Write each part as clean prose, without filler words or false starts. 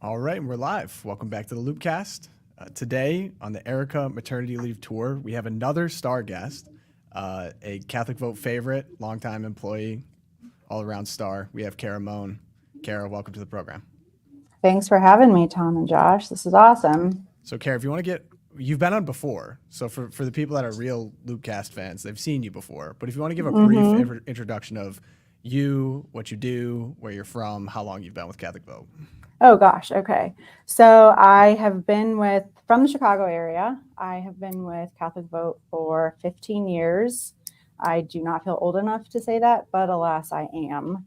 All right, we're live. Welcome back to the Loopcast. Today on the Erica Maternity Leave Tour, we have another star guest, a Catholic Vote favorite, longtime employee, all-around star. We have Kara Moan. Kara, welcome to the program. Thanks for having me, Tom and Josh. This is awesome. So, Kara, if you want to you've been on before. So for the people that are real Loopcast fans, they've seen you before. But if you want to give a brief introduction of you, what you do, where you're from, how long you've been with Catholic Vote. Oh, gosh. Okay. So I have been from the Chicago area. I have been with Catholic Vote for 15 years. I do not feel old enough to say that, but alas, I am.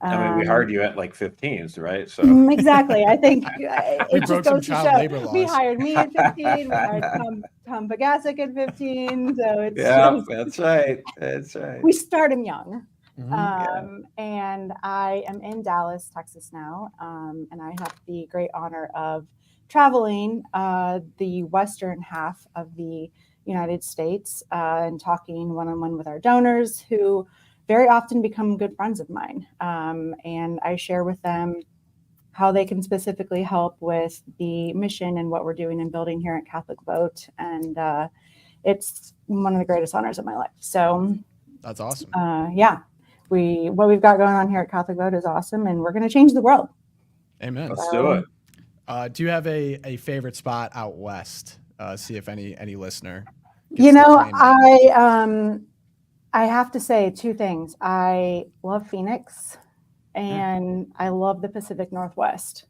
I mean, we hired you at like 15, right? So exactly. I think it just goes to show. Labor laws. We hired me at 15. We hired Tom Bagasic at 15. So it's that's right. That's right. We start him young. And I am in Dallas, Texas now. And I have the great honor of traveling the western half of the United States and talking one-on-one with our donors who very often become good friends of mine. And I share with them how they can specifically help with the mission and what we're doing and building here at Catholic Vote. And it's one of the greatest honors of my life. So that's awesome. What we've got going on here at Catholic Vote is awesome, and we're going to change the world. Amen. Let's do it. Do you have a favorite spot out west? See if any listener. I have to say two things. I love Phoenix, and I love the Pacific Northwest.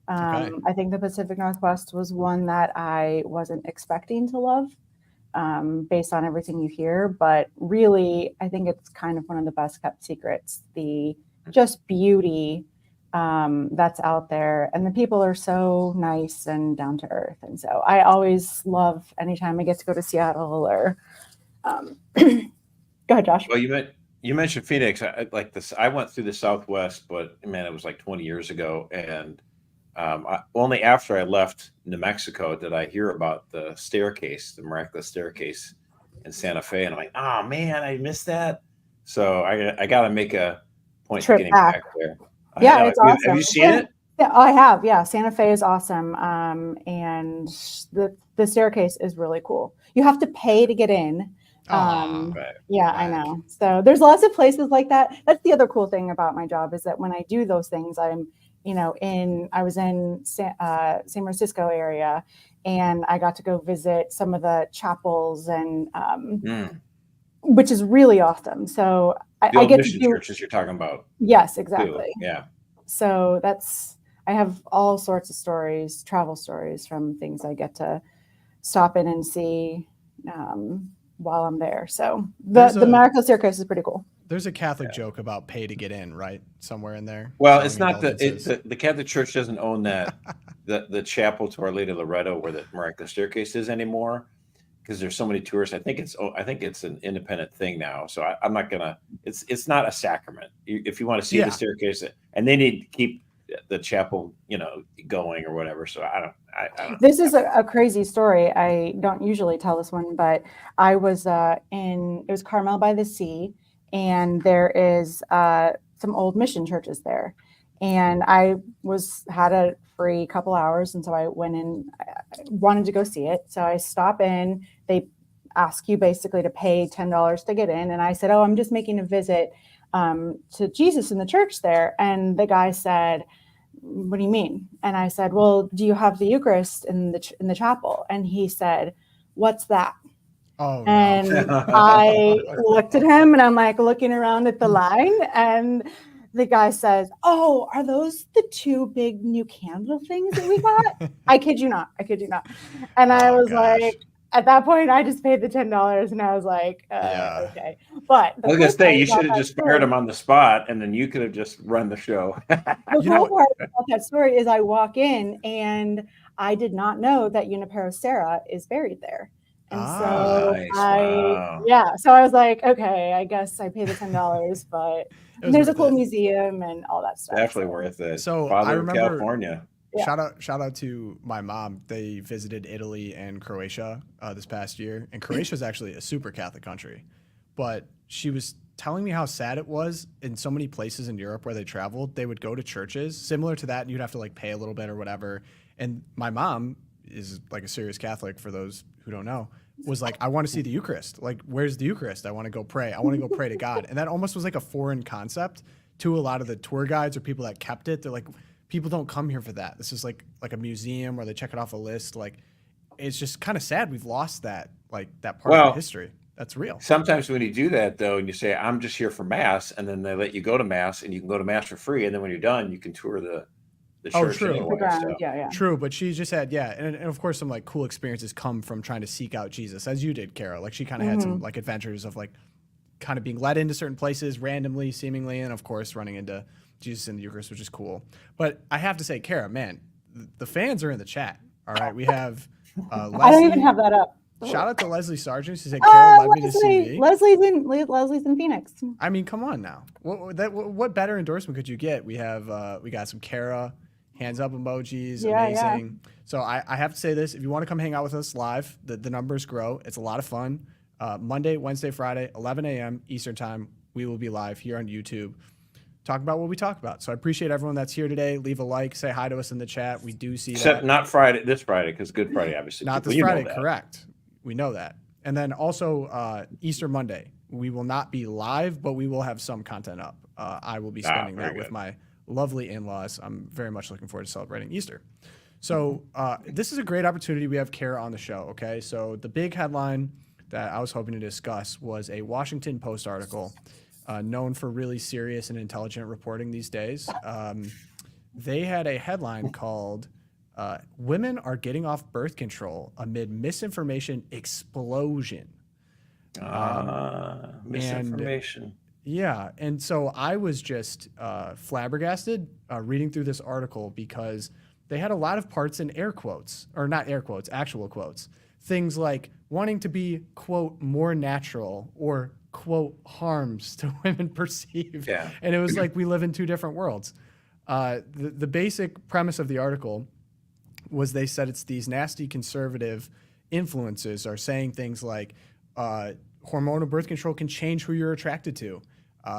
I think the Pacific Northwest was one that I wasn't expecting to love. Based on everything you hear, but really, I think it's kind of one of the best kept secrets, the just beauty that's out there. And the people are so nice and down to earth. And so I always love anytime I get to go to Seattle or go ahead, Josh. Well, you mentioned Phoenix. I went through the Southwest, but man, it was like 20 years ago. And only after I left New Mexico did I hear about the miraculous staircase in Santa Fe, and I'm like, oh man, I missed that. So I got to make a point to getting back there. Yeah, it's awesome. Have you seen it? Yeah, I have. Yeah, Santa Fe is awesome, and the staircase is really cool. You have to pay to get in. Right. I know. So there's lots of places like that. That's the other cool thing about my job is that when I do those things, I was in San Francisco area, and I got to go visit some of the chapels and which is really awesome. So I get mission churches you're talking about. Yes, exactly. Too. Yeah. So I have all sorts of stories, travel stories from things I get to stop in and see while I'm there. So the miracle staircase is pretty cool. There's a Catholic joke about pay to get in, right? Somewhere in there. Well, it's not the Catholic Church doesn't own that the chapel to Our Lady of Loretto where the miraculous staircase is anymore, because there's so many tourists. I think it's an independent thing now. So I'm not gonna. It's not a sacrament. If you want to see the staircase, and they need to keep the chapel, going or whatever. So I don't. This is a crazy story. I don't usually tell this one, but I was it was Carmel by the Sea. And there is some old mission churches there. And I had a free couple hours. And so I went in, I wanted to go see it. So I stop in, they ask you basically to pay $10 to get in. And I said, oh, I'm just making a visit to Jesus in the church there. And the guy said, what do you mean? And I said, well, do you have the Eucharist in the chapel? And he said, what's that? Oh, and no. I looked at him and I'm like looking around at the line, and the guy says, oh, are those the two big new candle things that we got? I kid you not. And I was like, at that point, I just paid the $10 and I was like, okay. But I was going to say, you should have just fired him on the spot and then you could have just run the show. The cool part about that story is I walk in and I did not know that Junipero Serra is buried there. And nice. So I was like, okay, I guess I pay the $10, but there's a cool museum and all that stuff. Definitely worth it. So Father I remember, of California. Yeah. Shout out to my mom. They visited Italy and Croatia this past year, and Croatia is actually a super Catholic country, but she was telling me how sad it was in so many places in Europe where they traveled. They would go to churches similar to that, and you'd have to like pay a little bit or whatever. And my mom is like a serious Catholic, for those who don't know, was like, I want to see the Eucharist. Like, where's the Eucharist? I want to go pray. I want to go pray to God. And that almost was like a foreign concept to a lot of the tour guides or people that kept it. They're like, people don't come here for that. This is like a museum, or they check it off a list. Like, it's just kind of sad we've lost that, like, that part of the history. That's real. Sometimes when you do that, though, and you say, I'm just here for Mass, and then they let you go to Mass, and you can go to Mass for free, and then when you're done, you can tour the church true. anyway. So. Yeah. True, but she just had, and of course some like cool experiences come from trying to seek out Jesus, as you did, Kara. Like, she kind of had some like adventures of like kind of being led into certain places randomly, seemingly, and of course running into Jesus in the Eucharist, which is cool. But I have to say, Kara, man, the fans are in the chat. All right, we have Leslie. I don't even have that up. Shout out to Leslie Sargent. She said, Kara, let me to CV. Leslie's in Phoenix. I mean, come on now. What better endorsement could you get? We have we got some Kara hands up emojis, amazing. Yeah. So I have to say this: if you want to come hang out with us live, the numbers grow. It's a lot of fun. Monday, Wednesday, Friday, 11 a.m. Eastern time, we will be live here on YouTube. Talk about what we talk about. So I appreciate everyone that's here today. Leave a like, say hi to us in the chat. We do see Except that. Not this Friday, because Good Friday, obviously. Not this Friday, correct. We know that. And then also Easter Monday, we will not be live, but we will have some content up. I will be spending that with my lovely in-laws. I'm very much looking forward to celebrating Easter. So this is a great opportunity. We have Kara on the show, okay? So the big headline that I was hoping to discuss was a Washington Post article known for really serious and intelligent reporting these days. They had a headline called Women Are Getting Off Birth Control Amid Misinformation Explosion. Misinformation. And so I was just flabbergasted reading through this article, because they had a lot of parts in air quotes, or not air quotes, actual quotes. Things like wanting to be, quote, more natural, or, quote, harms to women perceived. Yeah. And it was like we live in two different worlds. The basic premise of the article was they said it's these nasty conservative influences are saying things like hormonal birth control can change who you're attracted to.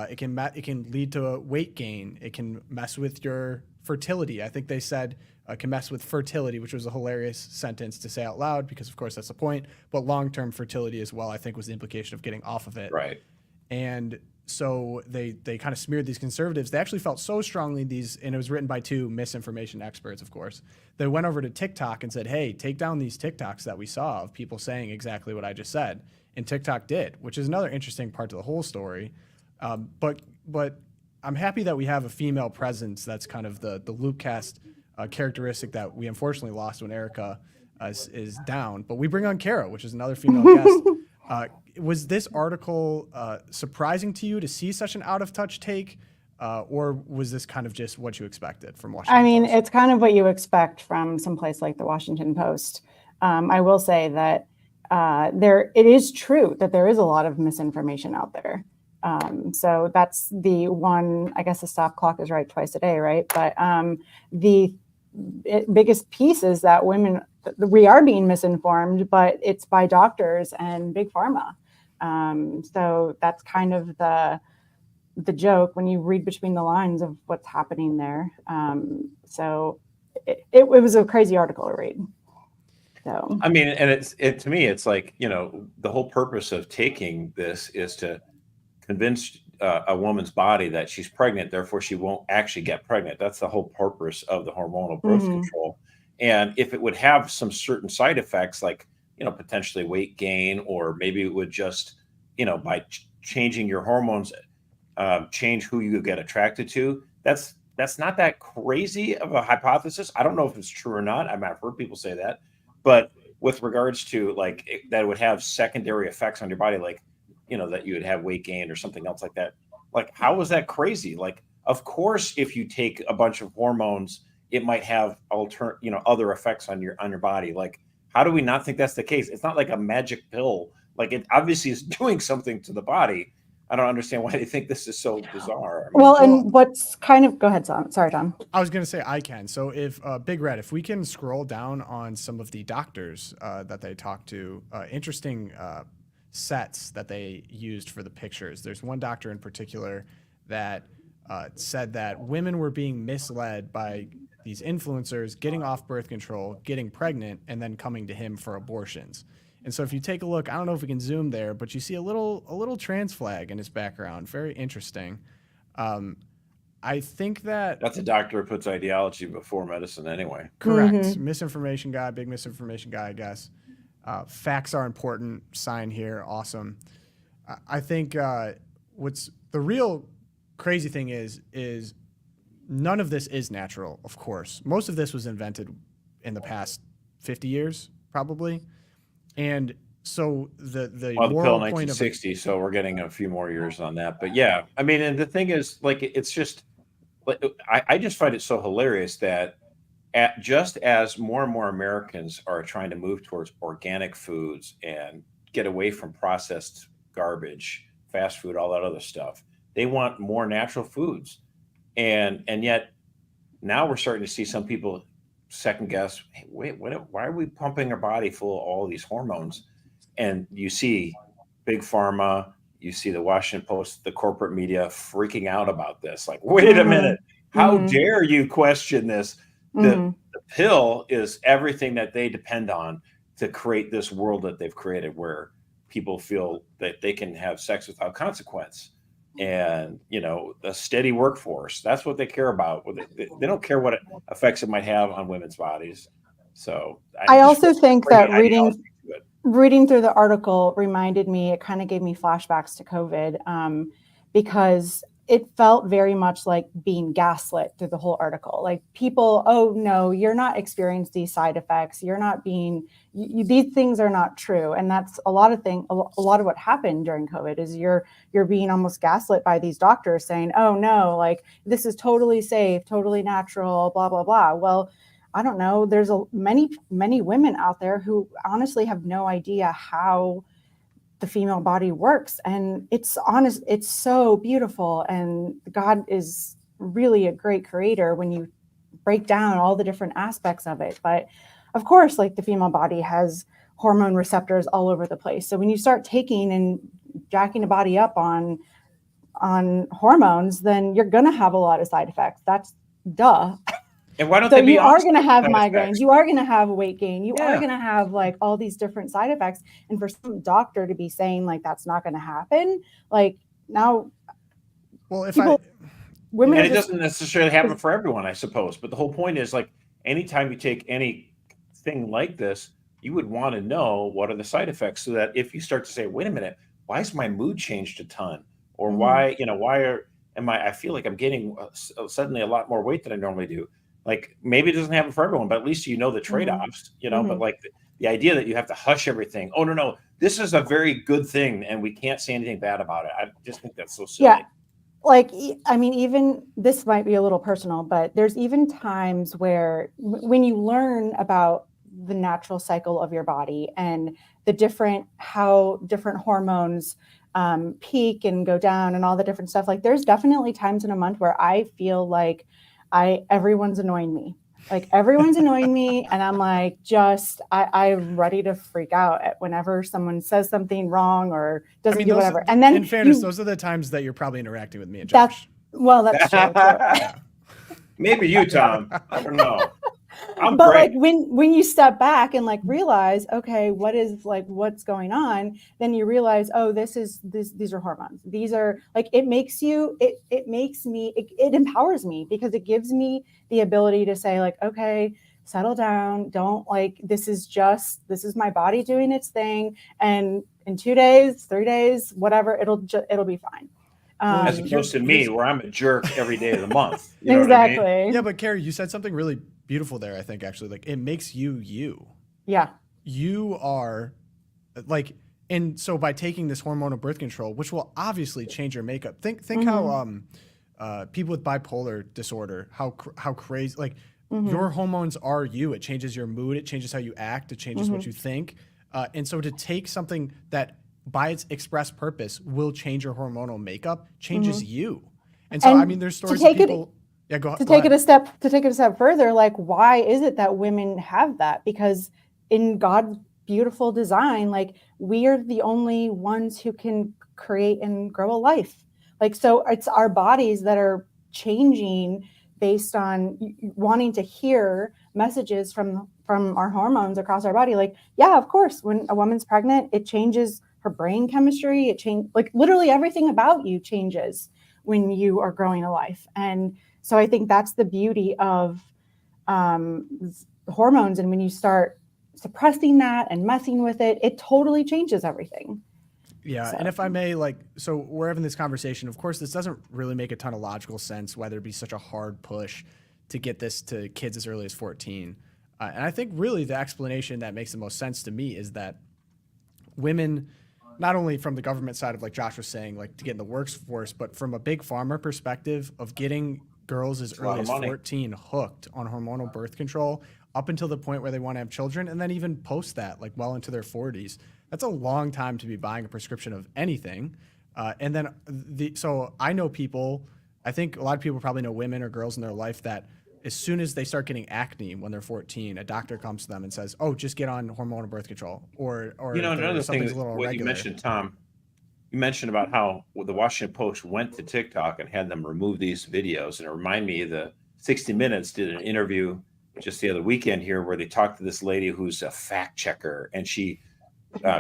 It can lead to weight gain. It can mess with your fertility. I think they said can mess with fertility, which was a hilarious sentence to say out loud, because of course that's the point. But long-term fertility as well, I think, was the implication of getting off of it. Right. And so they kind of smeared these conservatives. They actually felt so strongly and it was written by two misinformation experts, of course. They went over to TikTok and said, hey, take down these TikToks that we saw of people saying exactly what I just said. And TikTok did, which is another interesting part to the whole story. But I'm happy that we have a female presence. That's kind of the Loopcast characteristic that we unfortunately lost when Erica is down. But we bring on Kara, which is another female guest. Was this article surprising to you to see such an out-of-touch take, or was this kind of just what you expected from Washington Post? It's kind of what you expect from some place like the Washington Post. I will say that it is true that there is a lot of misinformation out there. So that's the one, I guess the stop clock is right twice a day, right? But the biggest piece is that we are being misinformed, but it's by doctors and big pharma. So that's kind of the joke when you read between the lines of what's happening there. So it was a crazy article to read. So I mean, and to me, it's like, the whole purpose of taking this is to convince a woman's body that she's pregnant, therefore she won't actually get pregnant. That's the whole purpose of the hormonal birth control. And if it would have some certain side effects, like, potentially weight gain, or maybe it would just, by changing your hormones, change who you get attracted to. That's not that crazy of a hypothesis. I don't know if it's true or not. I've heard people say that, but with regards to that it would have secondary effects on your body, like, that you would have weight gain or something else like that. Like, how is that crazy? Like, of course, if you take a bunch of hormones, it might have other effects on your body. Like, how do we not think that's the case? It's not like a magic pill. Like, it obviously is doing something to the body. I don't understand why they think this is so bizarre. And what's kind of, go ahead, Tom. Sorry, Tom. I was going to say I can. So if Big Red, if we can scroll down on some of the doctors that they talked to, interesting sets that they used for the pictures. There's one doctor in particular that said that women were being misled by these influencers getting off birth control, getting pregnant, and then coming to him for abortions. And so if you take a look, I don't know if we can zoom there, but you see a little trans flag in his background. Very interesting. I think That's a doctor who puts ideology before medicine anyway. Correct. Mhm. Misinformation guy, big misinformation guy, I guess. Facts are important. Sign here. Awesome. I think what's the real crazy thing is none of this is natural, of course. Most of this was invented in the past 50 years, probably. And so the Well, the pill moral in point of 1960, so we're getting a few more years on that. But yeah, I mean, and the thing is, like, it's just, like, I just find it so hilarious that just as more and more Americans are trying to move towards organic foods and get away from processed garbage, fast food, all that other stuff, they want more natural foods. And yet now we're starting to see some people second guess, hey, wait, why are we pumping our body full of all these hormones? And you see big pharma, you see the Washington Post, the corporate media freaking out about this. Like, wait a minute, how dare you question this? The pill is everything that they depend on to create this world that they've created where people feel that they can have sex without consequence. And, you know, the steady workforce, that's what they care about. They don't care what effects it might have on women's bodies. So I also think that reading reading through the article reminded me, it kind of gave me flashbacks to COVID, because it felt very much like being gaslit through the whole article. Like people, oh no, you're not experiencing these side effects. You're not being, these things are not true. And that's a lot of what happened during COVID is you're being almost gaslit by these doctors saying, oh no, like this is totally safe, totally natural, blah, blah, blah. Well, I don't know. There's many women out there who honestly have no idea how the female body works. And it's so beautiful. And God is really a great creator when you break down all the different aspects of it. But of course, like the female body has hormone receptors all over the place. So when you start taking and jacking a body up on hormones, then you're going to have a lot of side effects. That's duh. And why don't So they be you are going to have side migraines. effects? You are going to have weight gain. You Yeah. are going to have like all these different side effects. And for some doctor to be saying like that's not going to happen, like now, well, if women And are it just, doesn't necessarily happen for everyone, I suppose. But the whole point is, like, anytime you take anything like this, you would want to know what are the side effects so that if you start to say, wait a minute, why is my mood changed a ton? Or why I feel like I'm gaining suddenly a lot more weight than I normally do. Like, maybe it doesn't happen for everyone, but at least you know the trade-offs, but like the idea that you have to hush everything. Oh, no, this is a very good thing and we can't say anything bad about it. I just think that's so silly. yeah. Like, I mean, even this might be a little personal, but there's even times where when you learn about the natural cycle of your body and how different hormones peak and go down and all the different stuff, like there's definitely times in a month where I feel like everyone's annoying me. Like everyone's annoying me. And I'm like, I'm ready to freak out whenever someone says something wrong or doesn't do whatever. And then in fairness, those are the times that you're probably interacting with me and Josh. That's true. Maybe you, Tom. I don't know. I'm But great. like when you step back and like realize, okay, what's going on? Then you realize, oh, these are hormones. These are like, it empowers me because it gives me the ability to say like, okay, settle down. Don't like, this is my body doing its thing. And in 2 days, 3 days, whatever, it'll be fine. As opposed to me, where I'm a jerk every day of the month. You know exactly. what I mean? Yeah, but Carrie, you said something really beautiful there, I think, actually. Like, it makes you. Yeah. You are, like, and so by taking this hormonal birth control, which will obviously change your makeup. Think how people with bipolar disorder, how crazy, like, your hormones are you. It changes your mood. It changes how you act. It changes what you think. And so to take something that by its express purpose will change your hormonal makeup changes you. And so, I mean, there's stories of people. To take it a step further, like, why is it that women have that? Because in God's beautiful design. Like, we are the only ones who can create and grow a life. Like, so it's our bodies that are changing based on wanting to hear messages from our hormones across our body. Like, yeah, of course, when a woman's pregnant, it changes her brain chemistry. It changes, like, literally everything about you changes when you are growing a life. And so I think that's the beauty of hormones. And when you start suppressing that and messing with it, it totally changes everything. Yeah, So. and if I may, like, so we're having this conversation. Of course, this doesn't really make a ton of logical sense, whether it be such a hard push to get this to kids as early as 14. And I think really the explanation that makes the most sense to me is that women, not only from the government side of, like Josh was saying, like to get in the workforce, but from a big pharma perspective of getting girls as early as 14 hooked on hormonal birth control up until the point where they want to have children, and then even post that, like well into their 40s. That's a long time to be buying a prescription of anything. And then so I know people, I think a lot of people probably know women or girls in their life that as soon as they start getting acne when they're 14, a doctor comes to them and says, "Oh, just get on hormonal birth control," or Another thing, a little what irregular. you mentioned, Tom, you mentioned about how the Washington Post went to TikTok and had them remove these videos, and it reminded me of the 60 Minutes did an interview just the other weekend here where they talked to this lady who's a fact checker, and she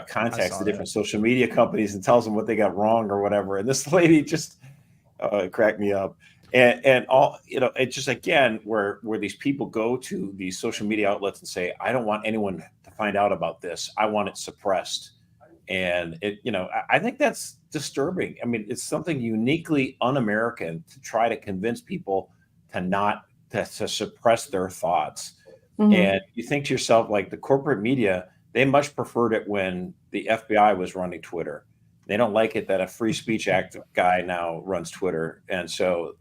contacts the different social media companies and tells them what they got wrong or whatever. And this lady just cracked me up. And all, it's just, again, where these people go to these social media outlets and say, I don't want anyone to find out about this. I want it suppressed. And I think that's disturbing. I mean, it's something uniquely un-American to try to convince people to suppress their thoughts. Mm-hmm. And you think to yourself, like, the corporate media, they much preferred it when the FBI was running Twitter. They don't like it that a free speech act guy now runs Twitter. And so,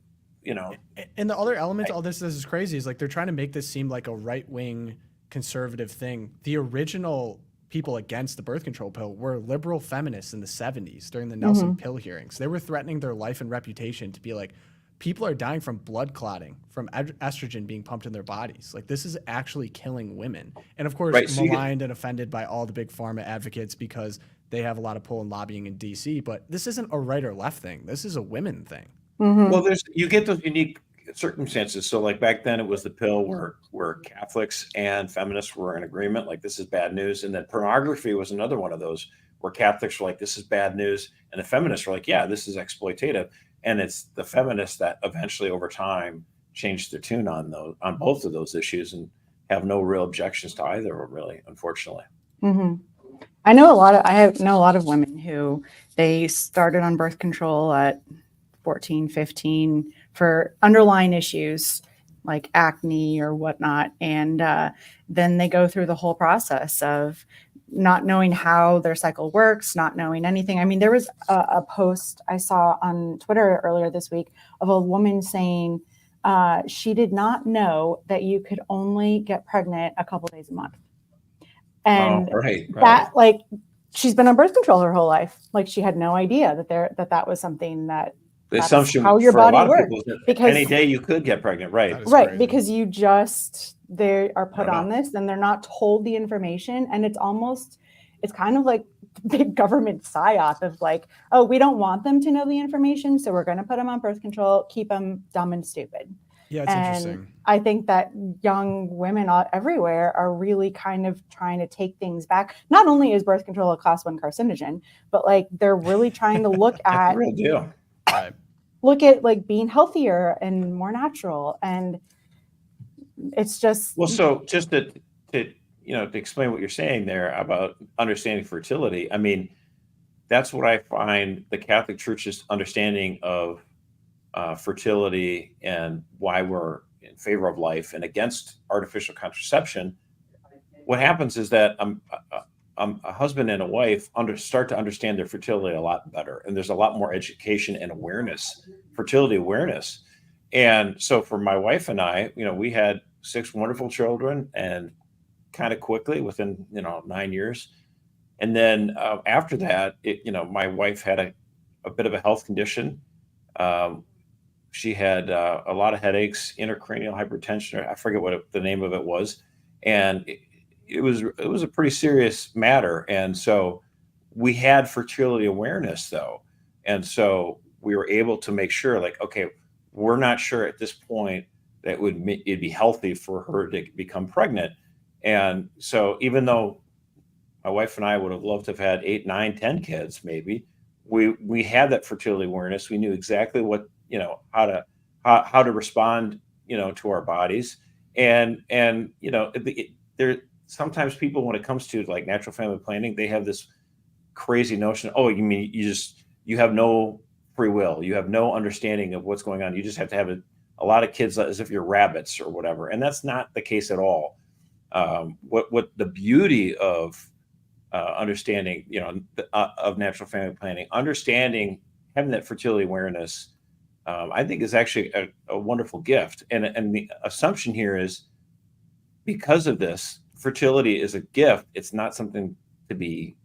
And the other element to all this is crazy is, like, they're trying to make this seem like a right-wing conservative thing. The original people against the birth control pill were liberal feminists in the 70s during the Nelson Pill hearings. They were threatening their life and reputation to be like, people are dying from blood clotting, from estrogen being pumped in their bodies. Like, this is actually killing women. And of course, maligned and offended by all the big pharma advocates because they have a lot of pull and lobbying in DC. But this isn't a right or left thing. This is a women thing. Mm-hmm. Well, you get those unique circumstances. So, like, back then it was the pill where Catholics and feminists were in agreement, like, this is bad news. And then pornography was another one of those where Catholics were like, this is bad news. And the feminists were like, yeah, this is exploitative. And it's the feminists that eventually over time changed their tune on both of those issues and have no real objections to either, really, unfortunately. Mm-hmm. I know a lot of women who they started on birth control at 14, 15 for underlying issues like acne or whatnot. And then they go through the whole process of not knowing how their cycle works, not knowing anything. I mean, there was a post I saw on Twitter earlier this week of a woman saying she did not know that you could only get pregnant a couple days a month. And that, like, she's been on birth control her whole life. Like, she had no idea that was something that the assumption how your for body a lot works. of people is that because any day you could get pregnant, right? Right, because they are put on this and they're not told the information, and it's kind of like big government psyop of like, oh, we don't want them to know the information, so we're going to put them on birth control, keep them dumb and stupid. Yeah, it's interesting. I think that young women everywhere are really kind of trying to take things back. Not only is birth control a class 1 carcinogen, but, like, they're really trying to look at real deal. Right. Look at, like, being healthier and more natural, and it's just so just to explain what you're saying there about understanding fertility. I mean, that's what I find the Catholic Church's understanding of fertility and why we're in favor of life and against artificial contraception. What happens is that a husband and a wife start to understand their fertility a lot better, and there's a lot more education and awareness, fertility awareness. And so for my wife and I, we had 6 wonderful children, and kind of quickly within 9 years. And then after that, my wife had a bit of a health condition. She had a lot of headaches, intracranial hypertension. I forget what the name of it was. And it was a pretty serious matter. And so we had fertility awareness though. And so we were able to make sure, like, okay, we're not sure at this point that it'd be healthy for her to become pregnant. And so even though my wife and I would have loved to have had 8, 9, 10 kids, maybe we had that fertility awareness. We knew exactly what, how to respond, to our bodies. And there sometimes people, when it comes to like natural family planning, they have this crazy notion. Oh, you mean you have no free will, you have no understanding of what's going on, you just have to have a lot of kids as if you're rabbits or whatever. And that's not the case at all. What the beauty of understanding, of natural family planning, understanding, having that fertility awareness, I think is actually a wonderful gift. And the assumption here is, because of this, fertility is a gift. It's not something to be,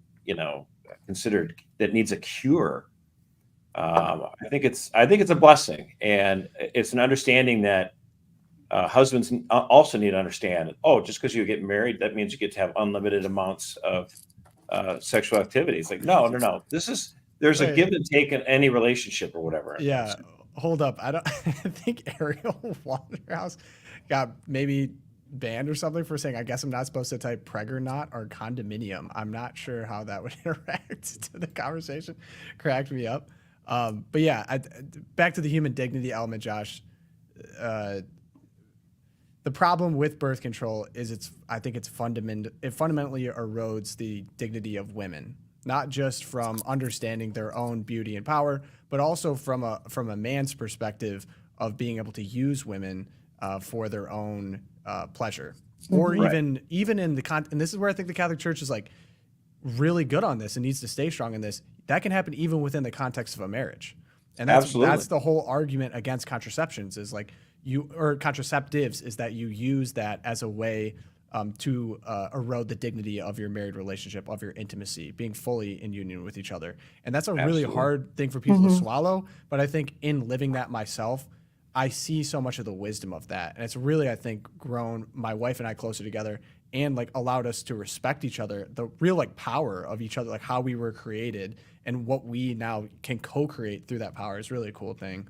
considered that needs a cure. I think it's a blessing, and it's an understanding that husbands also need to understand. Oh, just because you get married, that means you get to have unlimited amounts of sexual activity. It's like, no. There's a give and take in any relationship or whatever. Yeah, hold up. I think Ariel Waterhouse got maybe banned or something for saying, I guess I'm not supposed to type preg or not or condominium. I'm not sure how that would interact to the conversation. Cracked me up. But yeah, back to the human dignity element, Josh. The problem with birth control is I think it fundamentally erodes the dignity of women, not just from understanding their own beauty and power, but also from a man's perspective of being able to use women for their own pleasure, or even in the and this is where I think the Catholic Church is like really good on this and needs to stay strong in this. That can happen even within the context of a marriage, and that's the whole argument against contraceptions is like contraceptives is that you use that as a way to erode the dignity of your married relationship, of your intimacy, being fully in union with each other. And that's a really hard thing for people to swallow. But I think in living that myself, I see so much of the wisdom of that. And it's really, I think, grown my wife and I closer together and like allowed us to respect each other, the real like power of each other, like how we were created and what we now can co-create through that power is really a cool thing.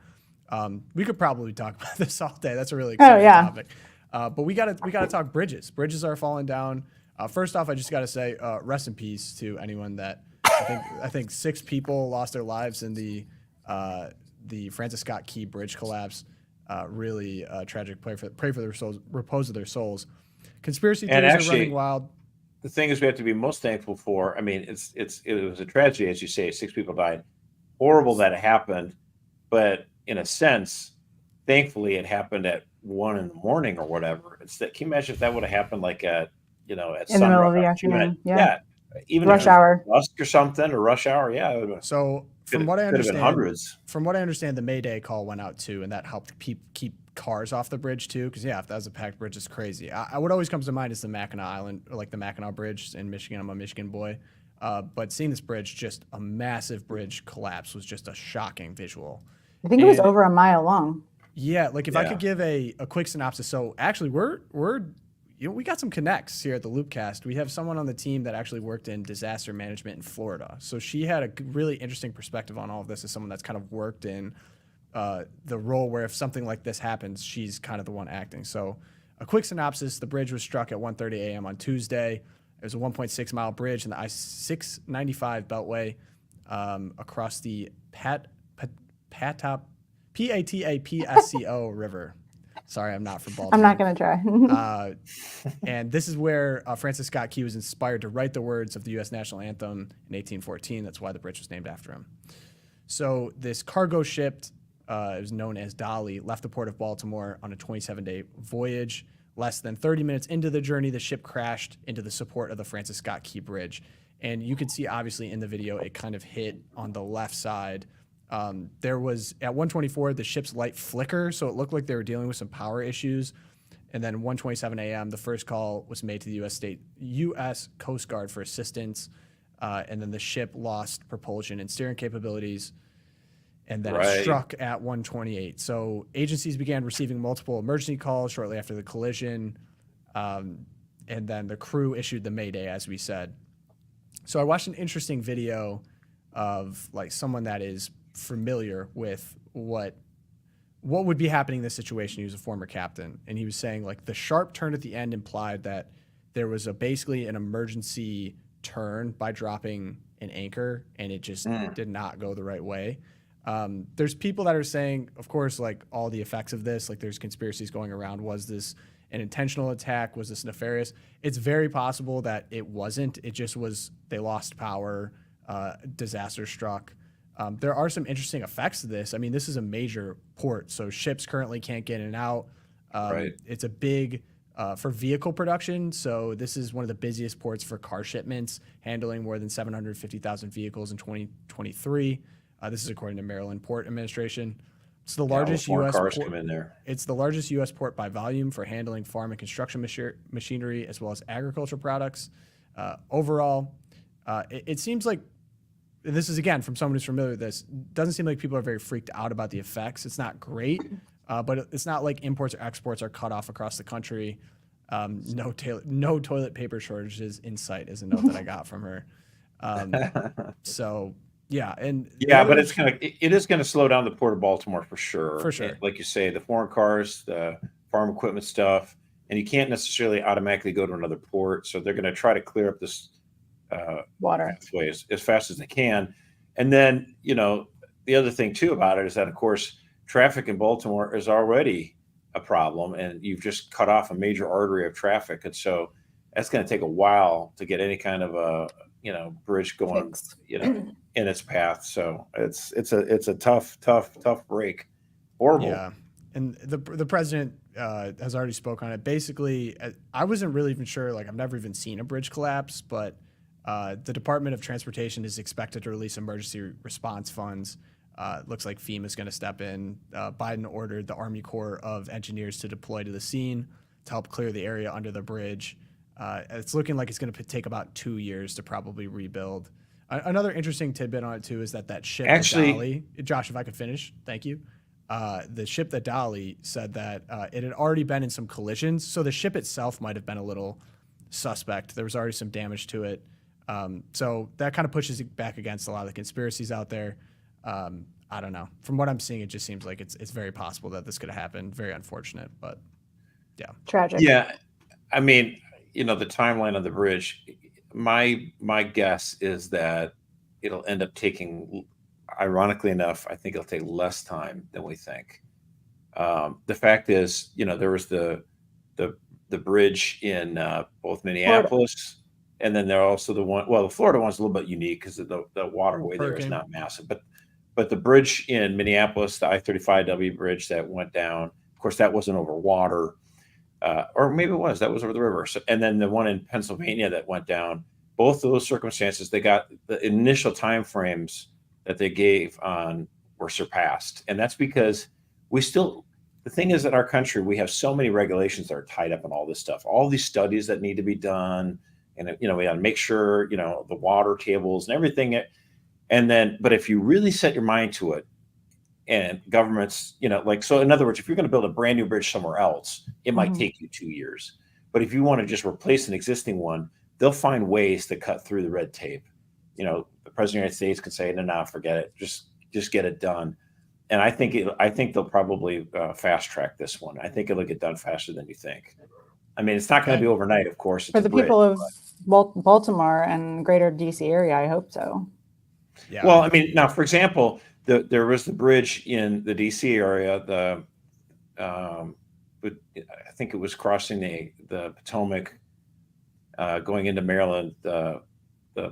We could probably talk about this all day. That's a really exciting topic. But we gotta talk bridges. Bridges are falling down. First off, I just gotta say, rest in peace to anyone that I think 6 people lost their lives in the Francis Scott Key Bridge collapse. Really tragic. Pray for their souls, repose of their souls. Conspiracy theories are running wild. The thing is, we have to be most thankful for. I mean, it was a tragedy, as you say. 6 people died. Horrible that it happened, but in a sense, thankfully, it happened at 1 a.m. or whatever. Can you imagine if that would have happened like at in the middle of the afternoon? Even rush hour, dusk or something, or rush hour. Yeah. It would so from what I understand, hundreds. From what I understand, the Mayday call went out too, and that helped keep cars off the bridge too. Because if that was a packed bridge, it's crazy. What always comes to mind is the Mackinac Island, or like the Mackinac Bridge in Michigan. I'm a Michigan boy. But seeing this bridge, just a massive bridge collapse, was just a shocking visual. I think it was over a mile long. Yeah, like if I could give a quick synopsis. So actually, we got some connects here at the Loopcast. We have someone on the team that actually worked in disaster management in Florida. So she had a really interesting perspective on all of this as someone that's kind of worked in the role where if something like this happens, she's kind of the one acting. So a quick synopsis: the bridge was struck at 1:30 a.m. on Tuesday. It was a 1.6 mile bridge in the I-695 Beltway across the Patapsco River. Sorry, I'm not from Baltimore. I'm not going to try. And this is where Francis Scott Key was inspired to write the words of the U.S. national anthem in 1814. That's why the bridge was named after him. So this cargo ship, it was known as Dolly, left the port of Baltimore on a 27-day voyage. Less than 30 minutes into the journey, the ship crashed into the support of the Francis Scott Key Bridge. And you can see, obviously, in the video, it kind of hit on the left side. There was, at 1:24, the ship's light flicker, so it looked like they were dealing with some power issues. And then 1:27 a.m., the first call was made to the U.S. Coast Guard for assistance. And then the ship lost propulsion and steering capabilities. And then it struck at 1:28. So agencies began receiving multiple emergency calls shortly after the collision. And and then the crew issued the Mayday, as we said. So I watched an interesting video of like someone that is familiar with what would be happening in this situation. He was a former captain, and he was saying like the sharp turn at the end implied that there was basically an emergency turn by dropping an anchor, and it just did not go the right way. There's people that are saying, of course, like all the effects of this, like there's conspiracies going around. Was this an intentional attack? Was this nefarious? It's very possible that it wasn't. It just was, they lost power, disaster struck. There are some interesting effects to this. I mean, this is a major port, so ships currently can't get in and out. Right. It's a big, for vehicle production, so this is one of the busiest ports for car shipments, handling more than 750,000 vehicles in 2023. This is according to Maryland Port Administration. It's the largest U.S. cars port. come in there. It's the largest U.S. port by volume for handling farm and construction machinery as well as agriculture products. Overall, it seems like, and this is again from someone who's familiar with this, doesn't seem like people are very freaked out about the effects. It's not great, but it's not like imports or exports are cut off across the country. No toilet paper shortages in sight is a note that I got from her. So yeah, and but it is going to slow down the port of Baltimore for sure. For sure. And like you say, the foreign cars, the farm equipment stuff, and you can't necessarily automatically go to another port. So they're going to try to clear up this Water pathway as fast as they can. And then, the other thing too about it is that, of course, traffic in Baltimore is already a problem, and you've just cut off a major artery of traffic. And so that's going to take a while to get any kind of a, bridge going, in its path. So it's a tough break. Horrible. Yeah. And the president has already spoke on it. Basically, I wasn't really even sure, like I've never even seen a bridge collapse, but the Department of Transportation is expected to release emergency response funds. Looks like FEMA is going to step in. Biden ordered the Army Corps of Engineers to deploy to the scene to help clear the area under the bridge. It's looking like it's going to take about 2 years to probably rebuild. Another interesting tidbit on it too is that ship, actually, Dolly, Josh, if I could finish, thank you. The ship that Dolly said that it had already been in some collisions, so the ship itself might have been a little suspect. There was already some damage to it. So that kind of pushes it back against a lot of the conspiracies out there. I don't know. From what I'm seeing, it just seems like it's very possible that this could happen. Very unfortunate, but yeah. Tragic. Yeah. I mean, the timeline of the bridge, my guess is that it'll end up taking, ironically enough, I think it'll take less time than we think. The fact is, there was the bridge in both Minneapolis, Florida. And then there are also the Florida one's a little bit unique because the waterway there is not massive, but the bridge in Minneapolis, the I-35W bridge that went down, of course, that wasn't over water, or maybe it was, that was over the river. So, and then the one in Pennsylvania that went down, both of those circumstances, they got the initial time frames that they gave on were surpassed. And that's because the thing is that our country, we have so many regulations that are tied up in all this stuff, all these studies that need to be done. And, we got to make sure, the water tables and everything. But if you really set your mind to it, and governments, so in other words, if you're going to build a brand new bridge somewhere else, it might take you 2 years. But if you want to just replace an existing one, they'll find ways to cut through the red tape. The President of the United States can say, no, forget it. Just get it done. And I think they'll probably fast track this one. I think it'll get done faster than you think. I mean, it's not going to be overnight, of course. For the people of Baltimore and greater DC area, I hope so. Yeah. Well, I mean, now, for example, there was the bridge in the DC area, I think it was crossing the Potomac, going into Maryland, the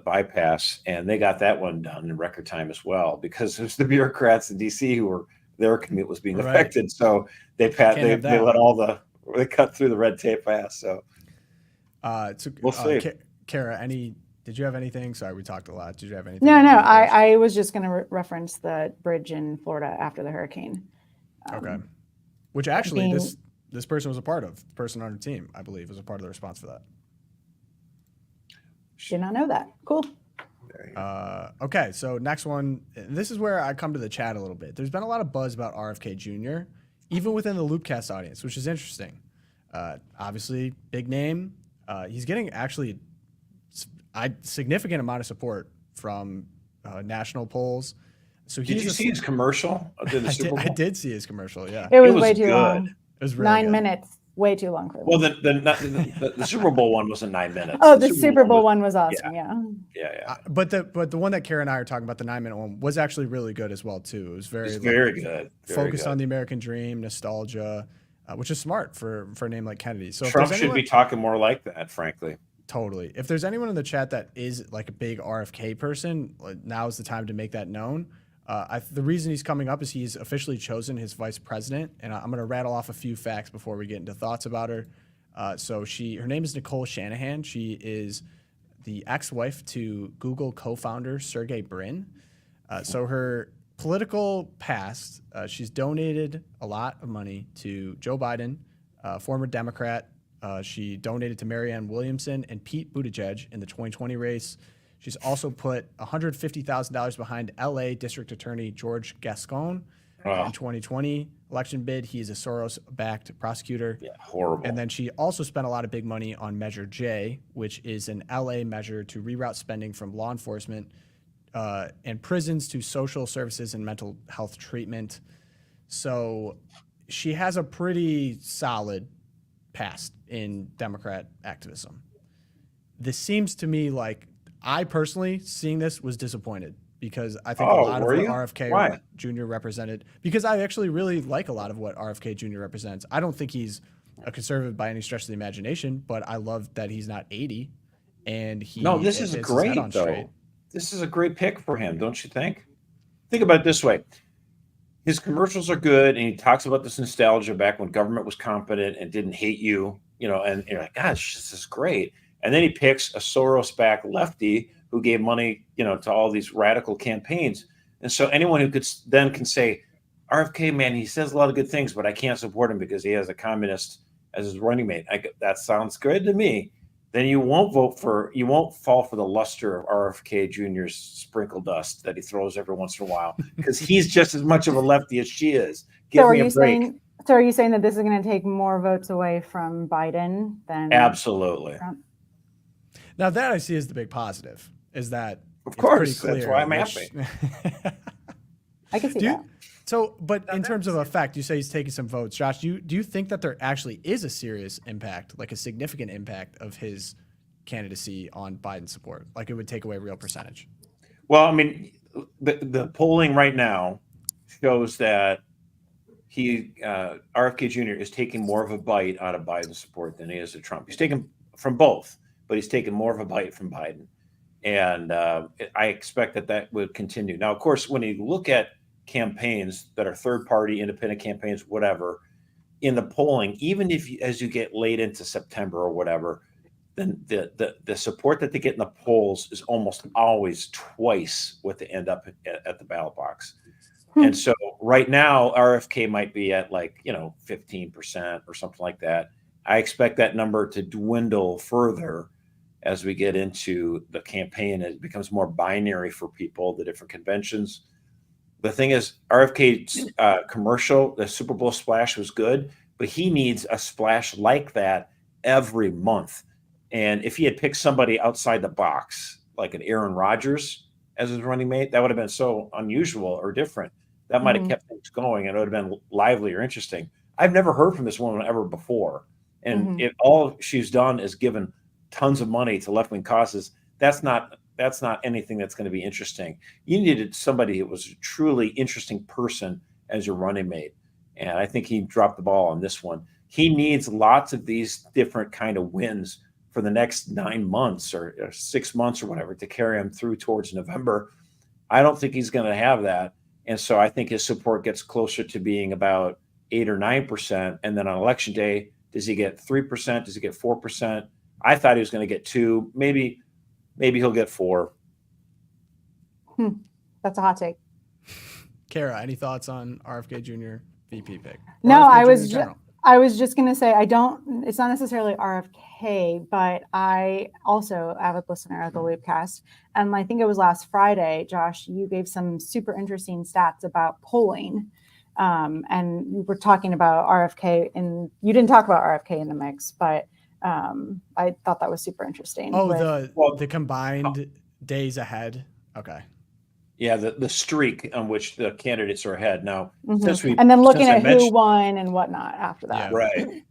bypass, and they got that one done in record time as well, because it was the bureaucrats in DC their commute was being affected. So they cut through the red tape fast. So we'll see. Kara, did you have anything? Sorry, we talked a lot. Did you have anything? No, I was just going to reference the bridge in Florida after the hurricane. Okay. Which actually this person was a part of. The person on her team, I believe, was a part of the response for that. Did not know that. Cool. Okay, so next one. This is where I come to the chat a little bit. There's been a lot of buzz about RFK Jr., even within the Loopcast audience, which is interesting. Obviously, big name. He's getting actually a significant amount of support from national polls. So Did you see his commercial during the Super Bowl? I did see his commercial. Yeah, It was was way too good. long. it was really 9 good. minutes, way too long for me. Well, the Super Bowl one wasn't 9 minutes. Oh, the Super Bowl one was awesome. Yeah. But the one that Kara and I are talking about, the 9-minute one, was actually really good as well too. It was very It's very good. Focused on the American dream, nostalgia, which is smart for a name like Kennedy. So Trump should be talking more like that, frankly. Totally. If there's anyone in the chat that is like a big RFK person, now is the time to make that known. The reason he's coming up is he's officially chosen his vice president, and I'm going to rattle off a few facts before we get into thoughts about her. Her name is Nicole Shanahan. She is the ex-wife to Google co-founder Sergey Brin. So her political past, she's donated a lot of money to Joe Biden, former Democrat. She donated to Marianne Williamson and Pete Buttigieg in the 2020 race. She's also put $150,000 behind LA District Attorney George Gascon in 2020 election bid. He's a Soros-backed prosecutor. Yeah, horrible. And then she also spent a lot of big money on Measure J, which is an LA measure to reroute spending from law enforcement and prisons to social services and mental health treatment. So she has a pretty solid past in Democrat activism. This seems to me like, I personally, seeing this, was disappointed because I think a lot of what RFK Jr. represented, because I actually really like a lot of what RFK Jr. represents. I don't think he's a conservative by any stretch of the imagination, but I love that he's not 80 and he this is great though. Straight. This is a great pick for him, don't you think? Think about it this way. His commercials are good, and he talks about this nostalgia back when government was competent and didn't hate you, and you're like, gosh, this is great. And then he picks a Soros-backed lefty who gave money, to all these radical campaigns. And so anyone who can say, RFK, man, he says a lot of good things, but I can't support him because he has a communist as his running mate. That sounds good to me. Then you won't fall for the luster of RFK Jr.'s sprinkle dust that he throws every once in a while, because he's just as much of a lefty as she is. Give me a break. So are you saying that this is going to take more votes away from Biden than Absolutely. Trump? Now that I see as the big positive is that, of course, that's why I'm happy. I can see that. So, but in terms of effect, you say he's taking some votes. Josh, do you think that there actually is a serious impact, like a significant impact of his candidacy on Biden's support? Like it would take away real percentage? Well, I mean, the polling right now shows that RFK Jr. is taking more of a bite out of Biden's support than he is of Trump. He's taken from both, but he's taken more of a bite from Biden. And I expect that would continue. Now, of course, when you look at campaigns that are third-party, independent campaigns, whatever, in the polling, even as you get late into September or whatever, then the support that they get in the polls is almost always twice what they end up at the ballot box. And so right now, RFK might be at 15% or something like that. I expect that number to dwindle further as we get into the campaign. It becomes more binary for people, the different conventions. The thing is, RFK's commercial, the Super Bowl splash was good, but he needs a splash like that every month. And if he had picked somebody outside the box, like an Aaron Rodgers as his running mate, that would have been so unusual or different. That might have kept things going, and it would have been lively or interesting. I've never heard from this woman ever before. And all she's done is given tons of money to left-wing causes. That's not anything that's going to be interesting. You needed somebody who was a truly interesting person as your running mate. And I think he dropped the ball on this one. He needs lots of these different kind of wins for the next 9 months or 6 months or whatever to carry him through towards November. I don't think he's going to have that. And so I think his support gets closer to being about 8 or 9%. And then on election day, does he get 3%? Does he get 4%? I thought he was going to get 2. Maybe he'll get 4. That's a hot take. Kara, any thoughts on RFK Jr. VP pick? No, I was just going to say, it's not necessarily RFK, but I also avid listener of the Loopcast. And I think it was last Friday, Josh, you gave some super interesting stats about polling. And we were talking about RFK, and you didn't talk about RFK in the mix, but I thought that was super interesting. Oh, with- the combined days ahead. Okay. Yeah, the streak on which the candidates are ahead now. Mhm. And then looking at who won and whatnot after that. Yeah. Right.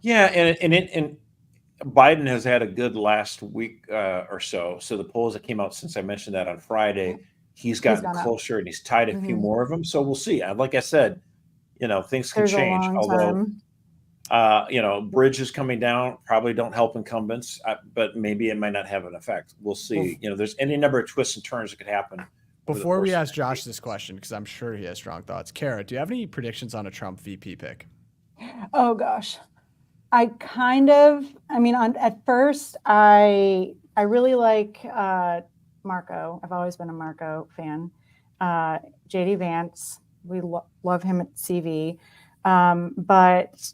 Yeah, and Biden has had a good last week or so. So the polls that came out since I mentioned that on Friday, he's gotten gone up. closer and he's tied a few more of them. So we'll see. Like I said, things can There's change. a long Although, time. bridges coming down probably don't help incumbents, but maybe it might not have an effect. We'll see. There's any number of twists and turns that could happen. Before we ask Josh this question, because I'm sure he has strong thoughts, Kara, do you have any predictions on a Trump VP pick? Oh gosh, at first I really like Marco. I've always been a Marco fan. JD Vance, we love him at CV, but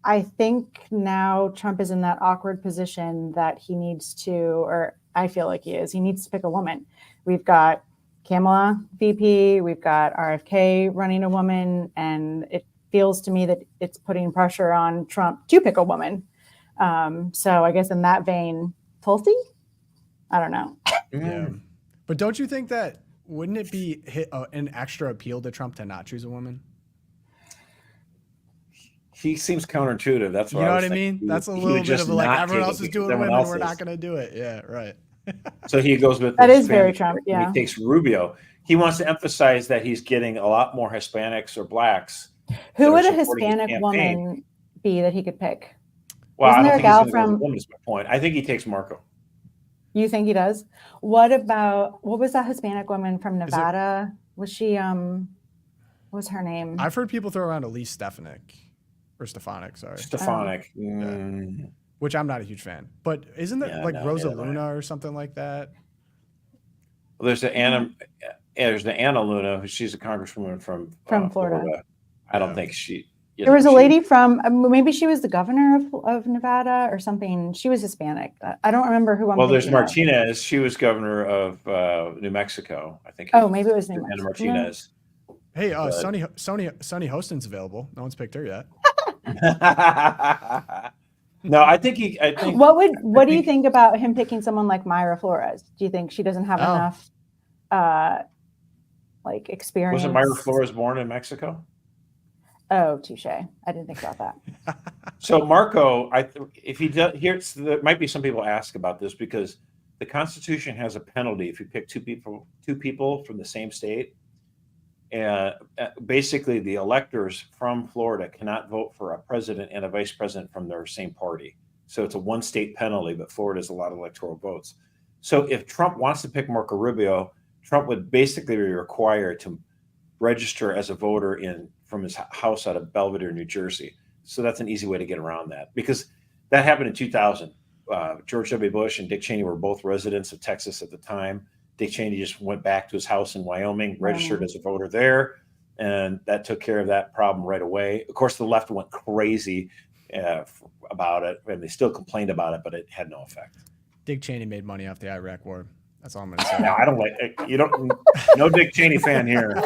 I think now Trump is in that awkward position that he needs to, or I feel like he needs to pick a woman. We've got Kamala VP, we've got RFK running a woman, and it feels to me that it's putting pressure on Trump to pick a woman. So I guess in that vein, Tulsi? I don't know. Yeah. But don't you think that, wouldn't it be an extra appeal to Trump to not choose a woman? He seems counterintuitive. That's what you know what I mean? That's a little bit of like, everyone else is doing women, we're not going to do it. Yeah, right. So he goes with that is very Trump. Yeah, he takes Rubio. He wants to emphasize that he's getting a lot more Hispanics or blacks. Who would a Hispanic woman be that he could pick? Well, I don't think he's going to go with a woman. Is my point. I think he takes Marco. You think he does? What was that Hispanic woman from Nevada? Was she what was her name? I've heard people throw around Elise Stefanik. Or Stefanik, sorry. Stefanik. Yeah. Which I'm not a huge fan. But isn't that Rosa Luna or something like that? Well, there's the Anna Luna, she's a congresswoman from Florida. I don't think she. There was a lady from, maybe she was the governor of Nevada or something. She was Hispanic. I don't remember who I'm Well, there's Martinez. She was governor of New Mexico, I think. Oh, maybe it was New Mexico. Anna Martinez. Hey, Sonny Hostin's available. No one's picked her yet. No, I think. What do you think about him picking someone like Mayra Flores? Do you think she doesn't have enough experience? Wasn't Mayra Flores born in Mexico? Oh, touche. I didn't think about that. So Marco, if he does, there might be some people ask about this because the Constitution has a penalty if you pick two people from the same state. And basically, the electors from Florida cannot vote for a president and a vice president from their same party. So it's a one-state penalty, but Florida has a lot of electoral votes. So if Trump wants to pick Marco Rubio, Trump would basically be required to register as a voter from his house out of Belvedere, New Jersey. So that's an easy way to get around that because that happened in 2000. George W. Bush and Dick Cheney were both residents of Texas at the time. Dick Cheney just went back to his house in Wyoming, registered as a voter there, and that took care of that problem right away. Of course, the left went crazy about it, and they still complained about it, but it had no effect. Dick Cheney made money off the Iraq War. That's all I'm going to say. No, I don't no Dick Cheney fan here.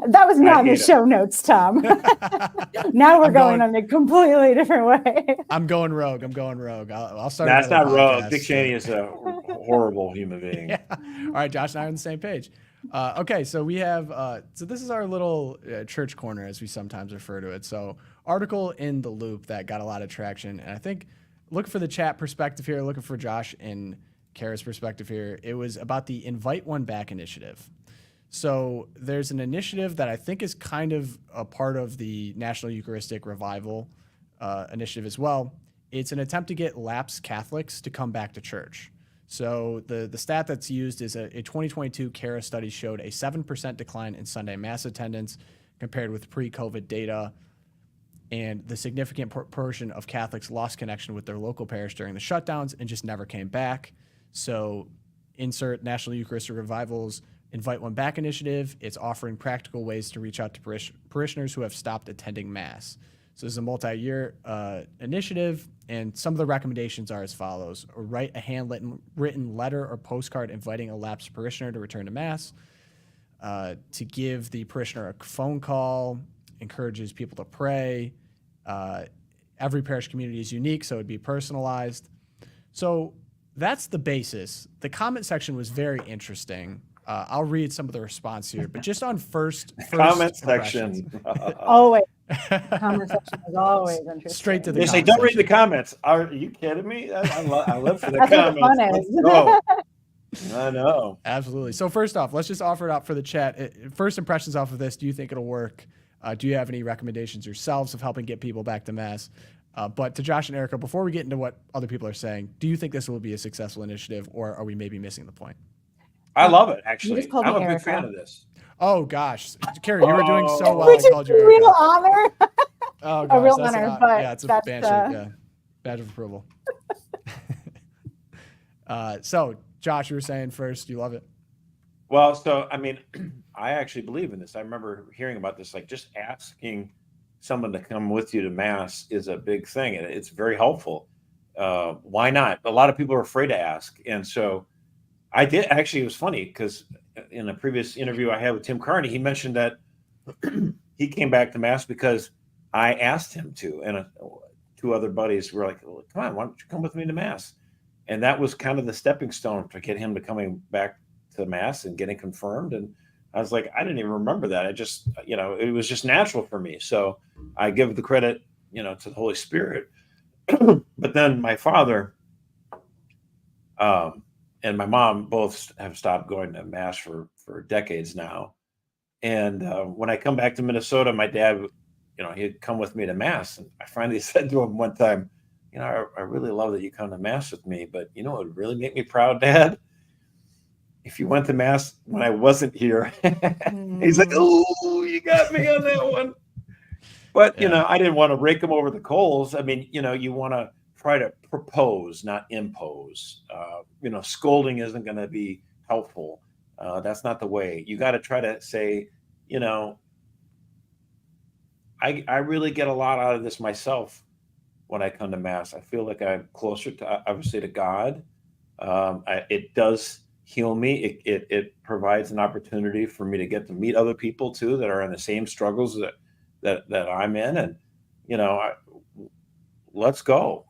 That was not in the show notes, Tom. Now we're going on a completely different way. I'm going rogue. I'll start. That's not rogue. Dick Cheney is a horrible human being. Yeah. All right, Josh and I are on the same page. Okay, so we have, so this is our little church corner, as we sometimes refer to it. So article in The Loop that got a lot of traction. And I think, looking for the chat perspective here, looking for Josh and Kara's perspective here, it was about the Invite One Back initiative. So there's an initiative that I think is kind of a part of the National Eucharistic Revival initiative as well. It's an attempt to get lapsed Catholics to come back to church. So the stat that's used is a 2022 Kara study showed a 7% decline in Sunday Mass attendance compared with pre-COVID data. And the significant portion of Catholics lost connection with their local parish during the shutdowns and just never came back. So insert National Eucharistic Revival's Invite One Back initiative. It's offering practical ways to reach out to parishioners who have stopped attending Mass. So this is a multi-year initiative, and some of the recommendations are as follows. Write a handwritten letter or postcard inviting a lapsed parishioner to return to Mass. To give the parishioner a phone call, encourages people to pray. every parish community is unique, so it'd be personalized. So that's the basis. The comment section was very interesting. I'll read some of the response here, but just on first Comment impressions. section. Always. Comment section is always interesting. Straight to the They say, comment don't read the section. comments. Are you kidding me? I live for the That's what the comments. fun Let's is. go. I know. Absolutely. So first off, let's just offer it up for the chat. First impressions off of this, do you think it'll work? Do you have any recommendations yourselves of helping get people back to Mass? But to Josh and Erica, before we get into what other people are saying, do you think this will be a successful initiative, or are we maybe missing the point? I love it, You actually. just called I'm me a big Erica. fan of this. Oh, gosh. Carrie, you were doing so well. Which I is called you a real Erica. honor. Oh, gosh. A real that's honor, an, but yeah, it's a that's, badge of approval. So, Josh, you were saying first, you love it. Well, so, I mean, I actually believe in this. I remember hearing about this, like just asking someone to come with you to Mass is a big thing. And it's very helpful. Why not? A lot of people are afraid to ask. And so I did. Actually, it was funny because in a previous interview I had with Tim Carney, he mentioned that he came back to Mass because I asked him to. And two other buddies were like, well, come on, why don't you come with me to Mass? And that was kind of the stepping stone to get him to coming back to Mass and getting confirmed. And I was like, I didn't even remember that. I just, it was just natural for me. So I give the credit, to the Holy Spirit. But then my father and my mom both have stopped going to Mass for decades now. And when I come back to Minnesota, my dad, he'd come with me to Mass. And I finally said to him one time, I really love that you come to Mass with me, but what would really make me proud, Dad? If you went to Mass when I wasn't here. He's like, oh, you got me on that one. But, I didn't want to rake him over the coals. I mean, you want to try to propose, not impose. Scolding isn't going to be helpful. That's not the way. You got to try to say, I really get a lot out of this myself when I come to Mass. I feel like I'm closer to, obviously, to God. It does heal me. It provides an opportunity for me to get to meet other people too that are in the same struggles that I'm in, and let's go.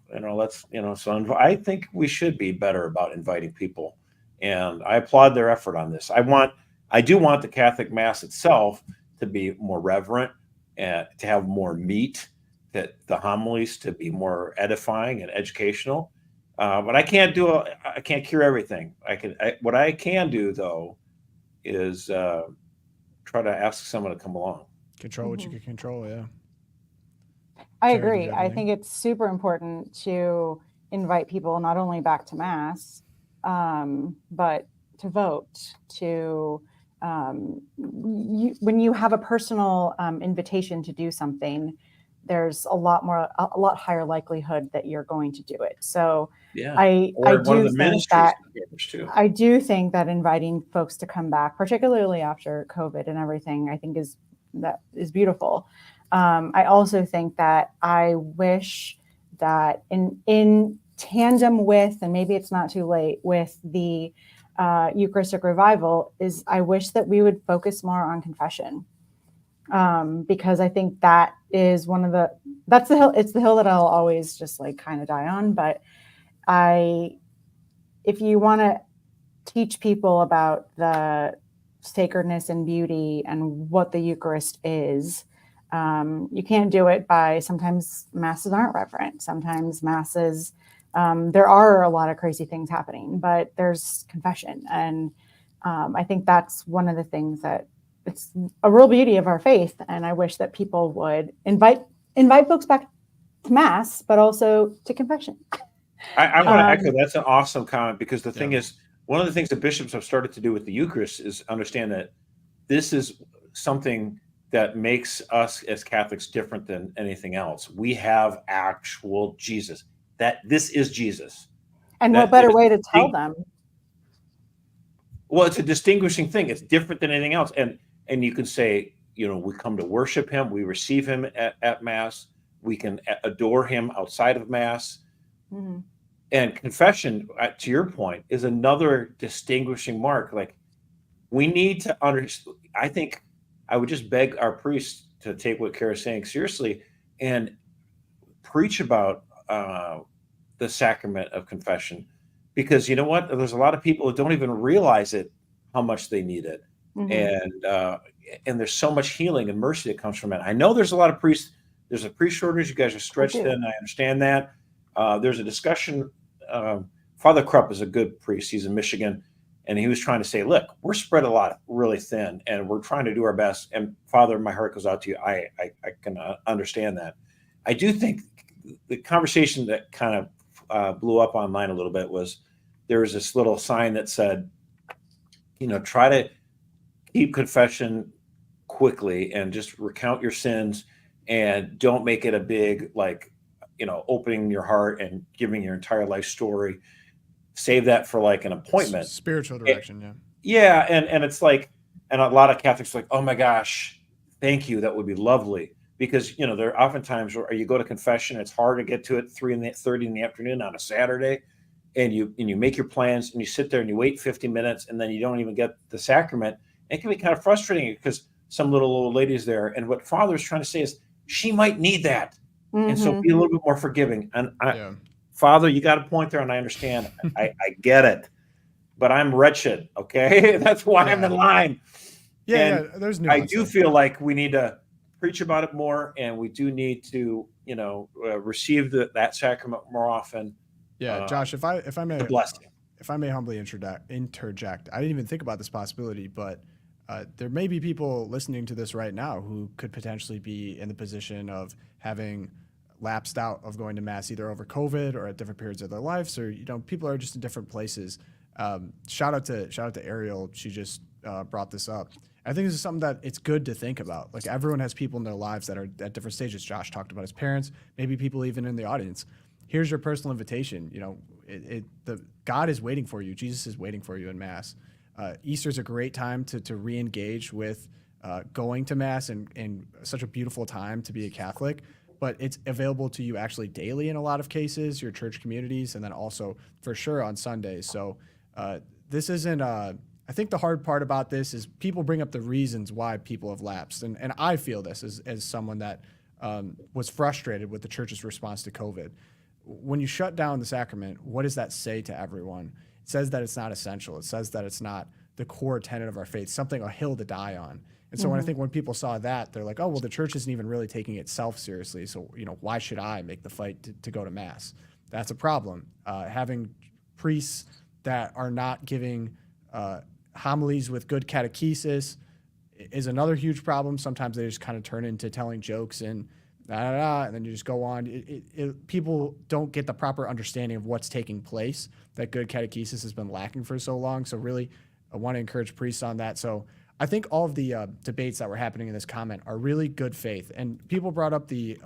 So I think we should be better about inviting people, and I applaud their effort on this. I do want the Catholic Mass itself to be more reverent and to have more meat, that the homilies to be more edifying and educational. But I can't cure everything. What I can do though is try to ask someone to come along. Control what you can control. Yeah. I Carrie, agree. did you have I anything? think it's super important to invite people not only back to Mass, but to vote, to when you have a personal invitation to do something, there's a lot higher likelihood that you're going to do it. So Yeah. I Or one of do the think ministries that too. I do think that inviting folks to come back, particularly after COVID and everything, I think is beautiful. I also think that I wish that in tandem with, and maybe it's not too late, with the Eucharistic revival, is I wish that we would focus more on confession. Because I think that is that's the hill. It's the hill that I'll always just like kind of die on. But if you want to teach people about the sacredness and beauty and what the Eucharist is, you can't do it by, sometimes Masses aren't reverent. Sometimes Masses, there are a lot of crazy things happening, but there's confession. And I think that's one of the things that it's a real beauty of our faith. And I wish that people would invite folks back to Mass, but also to confession. I want to echo, that's an awesome comment, because the thing is, one of the things that bishops have started to do with the Eucharist is understand that this is something that makes us as Catholics different than anything else. We have actual Jesus. That this is Jesus. And what better way to tell them? Well, it's a distinguishing thing. It's different than anything else. And you can say, we come to worship him. We receive him at Mass. We can adore him outside of Mass. Mm-hmm. And confession, to your point, is another distinguishing mark. Like, we need to understand. I think I would just beg our priests to take what Kara's saying seriously and preach about the sacrament of confession, because you know what? There's a lot of people who don't even realize it, how much they need it. And there's so much healing and mercy that comes from it. I know there's a lot of priests. There's a priest shortage. You guys are stretched thin. I understand that. There's a discussion. Father Krupp is a good priest. He's in Michigan. And he was trying to say, look, we're spread a lot really thin, and we're trying to do our best. And Father, my heart goes out to you. I can understand that. I do think the conversation that kind of blew up online a little bit was there was this little sign that said, try to keep confession quickly and just recount your sins, and don't make it a big, opening your heart and giving your entire life story. Save that for like an appointment. Spiritual direction, yeah. And it's like, and a lot of Catholics are like, oh my gosh, thank you. That would be lovely. Because, there are often times where you go to confession, it's hard to get to it 3:30 in the afternoon on a Saturday. And you make your plans, and you sit there and you wait 50 minutes, and then you don't even get the sacrament. It can be kind of frustrating because some little old lady's there. And what Father's trying to say is she might need that. And so be a little bit more forgiving. And Father, you got a point there, and I understand. I get it, but I'm wretched. Okay, that's why I'm in line. There's nuance. I do feel like we need to preach about it more, and we do need to, receive that sacrament more often. Yeah, Josh, if I may, blessing. If I may humbly interject, I didn't even think about this possibility, but there may be people listening to this right now who could potentially be in the position of having lapsed out of going to Mass either over COVID or at different periods of their lives, or people are just in different places. Shout out to Ariel. She just brought this up. I think this is something that it's good to think about. Like, everyone has people in their lives that are at different stages. Josh talked about his parents, maybe people even in the audience. Here's your personal invitation. God is waiting for you. Jesus is waiting for you in Mass. Easter is a great time to re-engage with going to Mass, and such a beautiful time to be a Catholic. But it's available to you actually daily in a lot of cases, your church communities, and then also for sure on Sundays. So this isn't, I think the hard part about this is people bring up the reasons why people have lapsed. And I feel this as someone that was frustrated with the church's response to COVID. When you shut down the sacrament, what does that say to everyone? It says that it's not essential. It says that it's not the core tenet of our faith, something, a hill to die on. And so when people saw that, they're like, oh, well, the church isn't even really taking itself seriously. So, why should I make the fight to go to Mass? That's a problem. Having priests that are not giving homilies with good catechesis is another huge problem. Sometimes they just kind of turn into telling jokes and and then you just go on. People don't get the proper understanding of what's taking place. That good catechesis has been lacking for so long. So really, I want to encourage priests on that. So I think all of the debates that were happening in this comment are really good faith. And people brought up the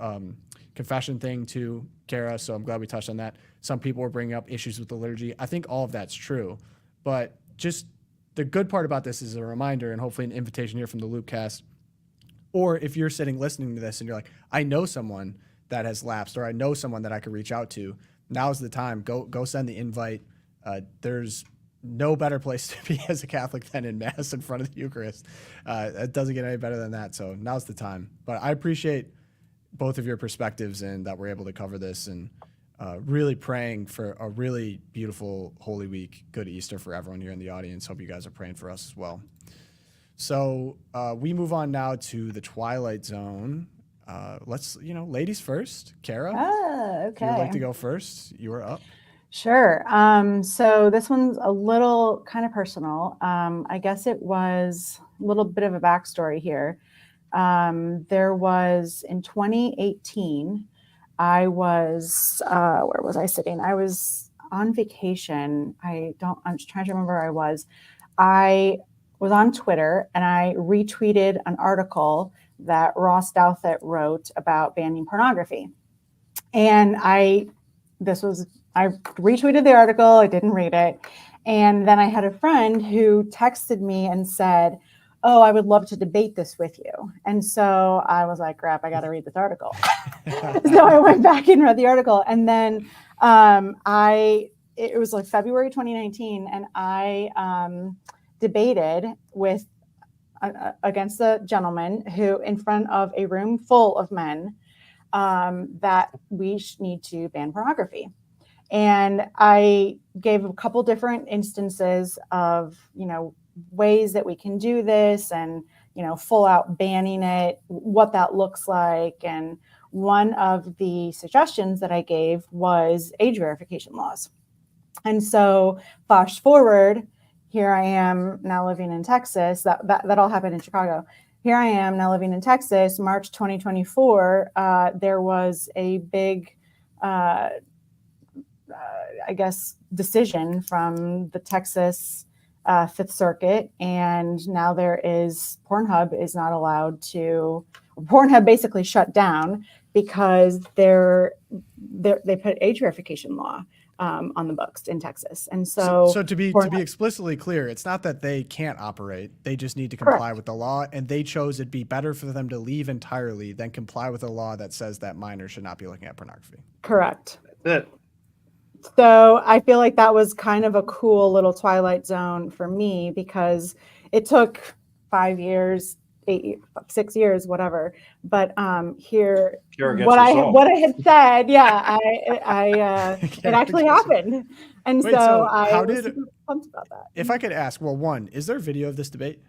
confession thing too, Kara, so I'm glad we touched on that. Some people were bringing up issues with the liturgy. I think all of that's true. But just the good part about this is a reminder, and hopefully an invitation here from the Loopcast. Or if you're sitting listening to this and you're like, I know someone that has lapsed, or I know someone that I could reach out to, now's the time. Go send the invite. There's no better place to be as a Catholic than in Mass in front of the Eucharist. It doesn't get any better than that. So now's the time. But I appreciate both of your perspectives and that we're able to cover this, and really praying for a really beautiful Holy Week. Good Easter for everyone here in the audience. Hope you guys are praying for us as well. So we move on now to the Twilight Zone. Let's, ladies first. Kara, okay. If you'd like to go first, you are up. Sure. So this one's a little kind of personal. I guess it was a little bit of a backstory here. There was in 2018, I was, where was I sitting? I was on vacation. I'm just trying to remember where I was. I was on Twitter and I retweeted an article that Ross Douthat wrote about banning pornography. And I retweeted the article. I didn't read it. And then I had a friend who texted me and said, oh, I would love to debate this with you. And so I was like, crap, I got to read this article. So I went back and read the article. And then it was like February 2019. And I debated against a gentleman who, in front of a room full of men, that we need to ban pornography. And I gave a couple different instances of, ways that we can do this and, full out banning it, what that looks like. And one of the suggestions that I gave was age verification laws. And so flash forward, here I am now living in Texas. That all happened in Chicago. Here I am now living in Texas, March 2024. There was a big, decision from the Texas Fifth Circuit. And now Pornhub is not allowed to, Pornhub basically shut down because they put age verification law on the books in Texas. And so to be explicitly clear, it's not that they can't operate. They just need to comply Correct. with the law, and they chose it'd be better for them to leave entirely than comply with a law that says that minors should not be looking at pornography. Correct. That's it. So I feel like that was kind of a cool little twilight zone for me, because it took 5 years, 6 years, whatever. But here, what I had said, it actually happened. And Wait, so how I was did- super pumped about that. If I could ask, well, one, is there video of this debate?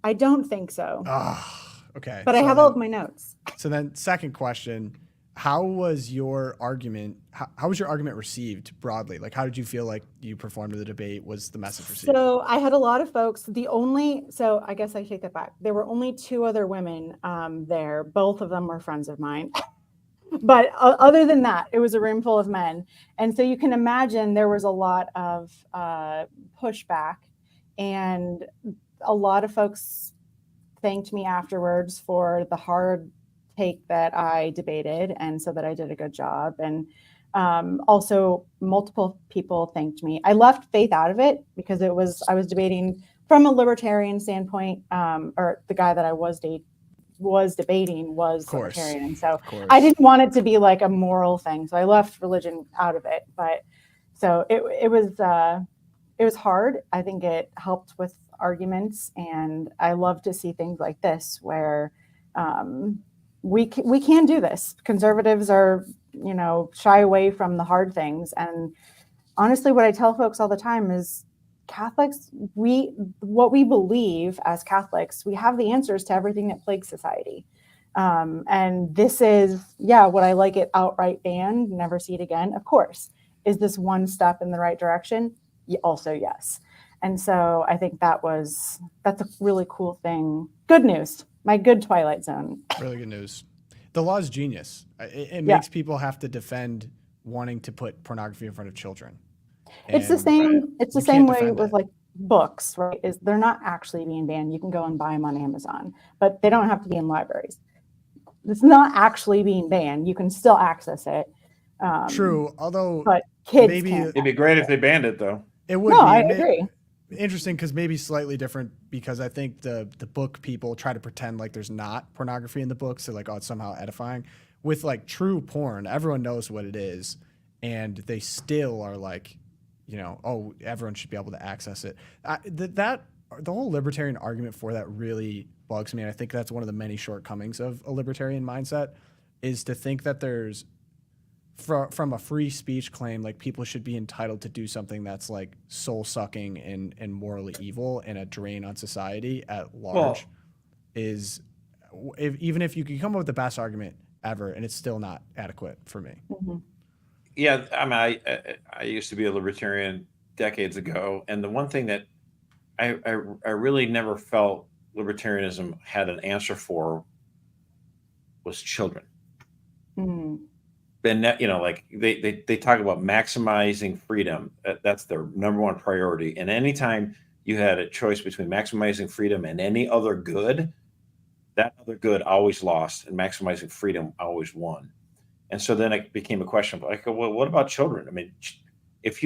I don't think so, Okay. but I have all of my notes. So then, second question: how was your argument? How was your argument received broadly? Like, how did you feel like you performed in the debate? Was the message received? So I had a lot of folks. So I guess I take that back. There were only 2 other women there. Both of them were friends of mine. But other than that, it was a room full of men. And so you can imagine there was a lot of pushback, and a lot of folks thanked me afterwards for the hard take that I debated, and so that I did a good job. And also multiple people thanked me. I left faith out of it because I was debating from a libertarian standpoint, or the guy that I was debating was libertarian. And so I didn't want it to be like a moral thing. So I left religion out of it. But so it was hard. I think it helped with arguments, and I love to see things like this where we can do this. Conservatives are, shy away from the hard things. And honestly, what I tell folks all the time is Catholics, what we believe as Catholics, we have the answers to everything that plagues society. And this is, would I like it outright banned, never see it again? Of course. Is this one step in the right direction? Also, yes. And so I think that's a really cool thing. Good news. My good twilight zone. Really good news. The law is genius. It makes people have to defend wanting to put pornography in front of children. It's the same. It's the same way with like books, right? Is they're not actually being banned. You can go and buy them on Amazon, but they don't have to be in libraries. It's not actually being banned. You can still access it. True, although but kids maybe can't. It'd be great if they banned it, though. It would. No, be. I agree. Interesting, because maybe slightly different, because I think the book people try to pretend like there's not pornography in the books. They're like, oh, it's somehow edifying. With like true porn, everyone knows what it is, and they still are like, oh, everyone should be able to access it. The whole libertarian argument for that really bugs me, and I think that's one of the many shortcomings of a libertarian mindset, is to think that there's from a free speech claim, like people should be entitled to do something that's like soul sucking and morally evil and a drain on society at large. Even if you can come up with the best argument ever, and it's still not adequate for me. Mm-hmm. Yeah, I mean, I used to be a libertarian decades ago, and the one thing that I really never felt libertarianism had an answer for was children. Mm-hmm. And like they talk about maximizing freedom. That's their number one priority. And anytime you had a choice between maximizing freedom and any other good, that other good always lost, and maximizing freedom always won. And so then it became a question of like, well, what about children? I mean, if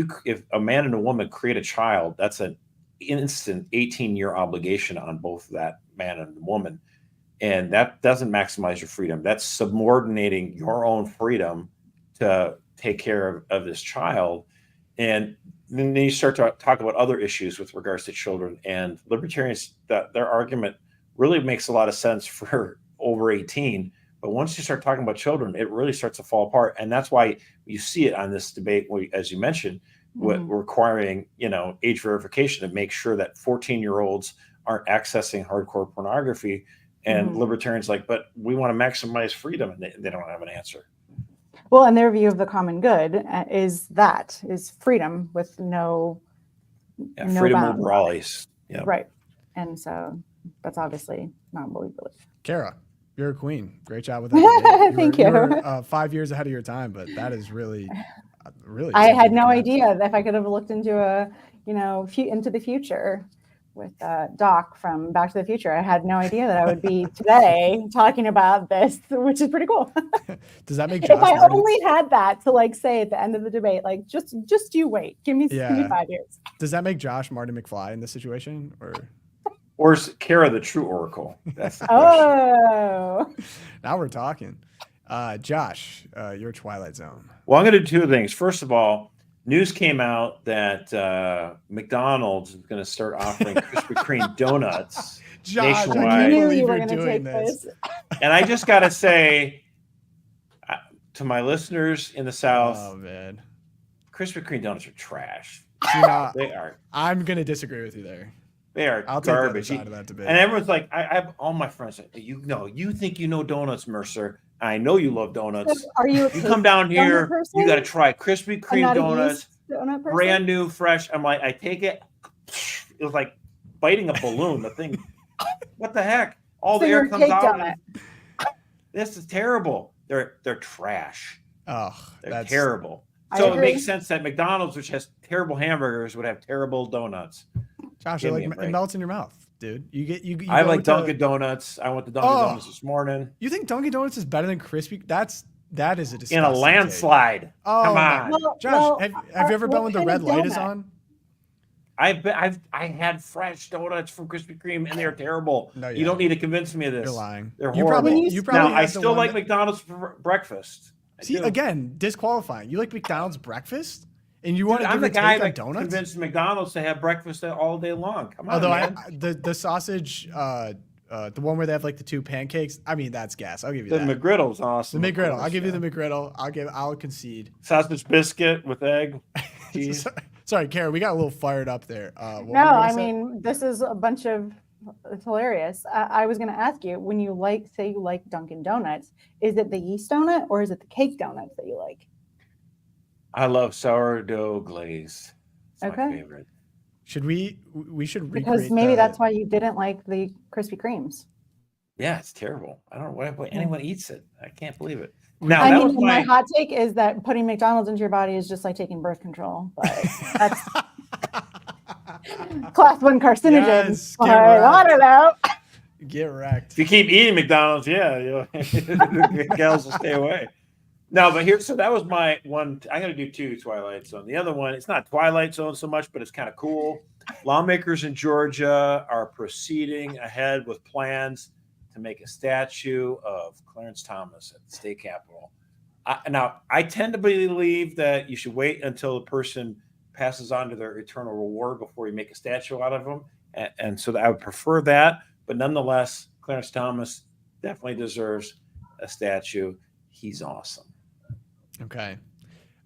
a man and a woman create a child, that's an instant 18-year obligation on both that man and woman. And that doesn't maximize your freedom. That's subordinating your own freedom to take care of this child. And then you start to talk about other issues with regards to children. And libertarians, their argument really makes a lot of sense for over 18, But once you start talking about children, it really starts to fall apart. And that's why you see it on this debate, as you mentioned, requiring, age verification to make sure that 14-year-olds aren't accessing hardcore pornography. And libertarians but we want to maximize freedom, and they don't have an answer. Well, and their view of the common good is freedom with no freedom bounds. over always. Yeah. Right. And so that's obviously not what we believe. Kara, you're a queen. Great job with that. Thank you. You were 5 years ahead of your time, but that is really. I had no idea if I could have looked into into the future with Doc from Back to the Future. I had no idea that I would be today talking about this, which is pretty cool. Does that make Josh if I only had that to say at the end of the debate, just you wait, give me 5 years. Does that make Josh Marty McFly in this situation, or is Kara the true oracle? That's the question. Now we're talking. Josh, your Twilight Zone. Well, I'm going to do two things. First of all, news came out that McDonald's is going to start offering Krispy Kreme donuts nationwide. I knew you were going to take this. And I just got to say to my listeners in the South, Krispy Kreme donuts are trash. They are. I'm going to disagree with you there. They are garbage. And everyone's like, I have all my friends say, you think you know donuts, Mercer. I know you love donuts. Are you come down here, you got to try Krispy Kreme donuts, brand new, fresh. I'm like, I take it. It was like biting a balloon. The thing, what the heck? All the air comes out. This is terrible. They're trash. Oh, they're terrible. So it makes sense that McDonald's, which has terrible hamburgers, would have terrible donuts. Josh, it melts in your mouth, dude. You I like Dunkin Donuts. I went to Dunkin Donuts this morning. You think Dunkin Donuts is better than Krispy? That is a disgusting in a landslide. Take. Oh, come on, Josh. Have you ever been when the red light is on? I had fresh donuts from Krispy Kreme, and they're terrible. No, you don't need to convince me of this. You're lying. They're horrible. You probably now, I still like McDonald's for breakfast. See, again, disqualifying. You like McDonald's breakfast? And you want to I'm give the guy that donuts? Convinced McDonald's to have breakfast all day long. Come on, although man. The sausage, the one where they have the two pancakes. I mean, that's gas. I'll give you that. The McGriddle's awesome. The McGriddle. I'll give you the McGriddle. I'll concede. Sausage biscuit with egg, cheese. Sorry, Kara, we got a little fired up there. No, mean, this is a bunch of. It's hilarious. I was going to ask you, when you say you like Dunkin' Donuts, is it the yeast donut or is it the cake donuts that you like? I love sourdough glaze. It's my favorite. Should we should recreate because maybe that's why you didn't like the Krispy Kremes. Yeah, it's terrible. I don't know why anyone eats it. I can't believe it. Now, my hot take is that putting McDonald's into your body is just like taking birth control. But that's class 1 carcinogen. Yes, I don't know. Get wrecked. If you keep eating McDonald's, gals will stay away. No, but so that was my one. I'm going to do 2 Twilight Zone. The other one, it's not Twilight Zone so much, but it's kind of cool. Lawmakers in Georgia are proceeding ahead with plans to make a statue of Clarence Thomas at the state capitol. Now, I tend to believe that you should wait until the person passes on to their eternal reward before you make a statue out of them. And so I would prefer that. But nonetheless, Clarence Thomas definitely deserves a statue. He's awesome. Okay.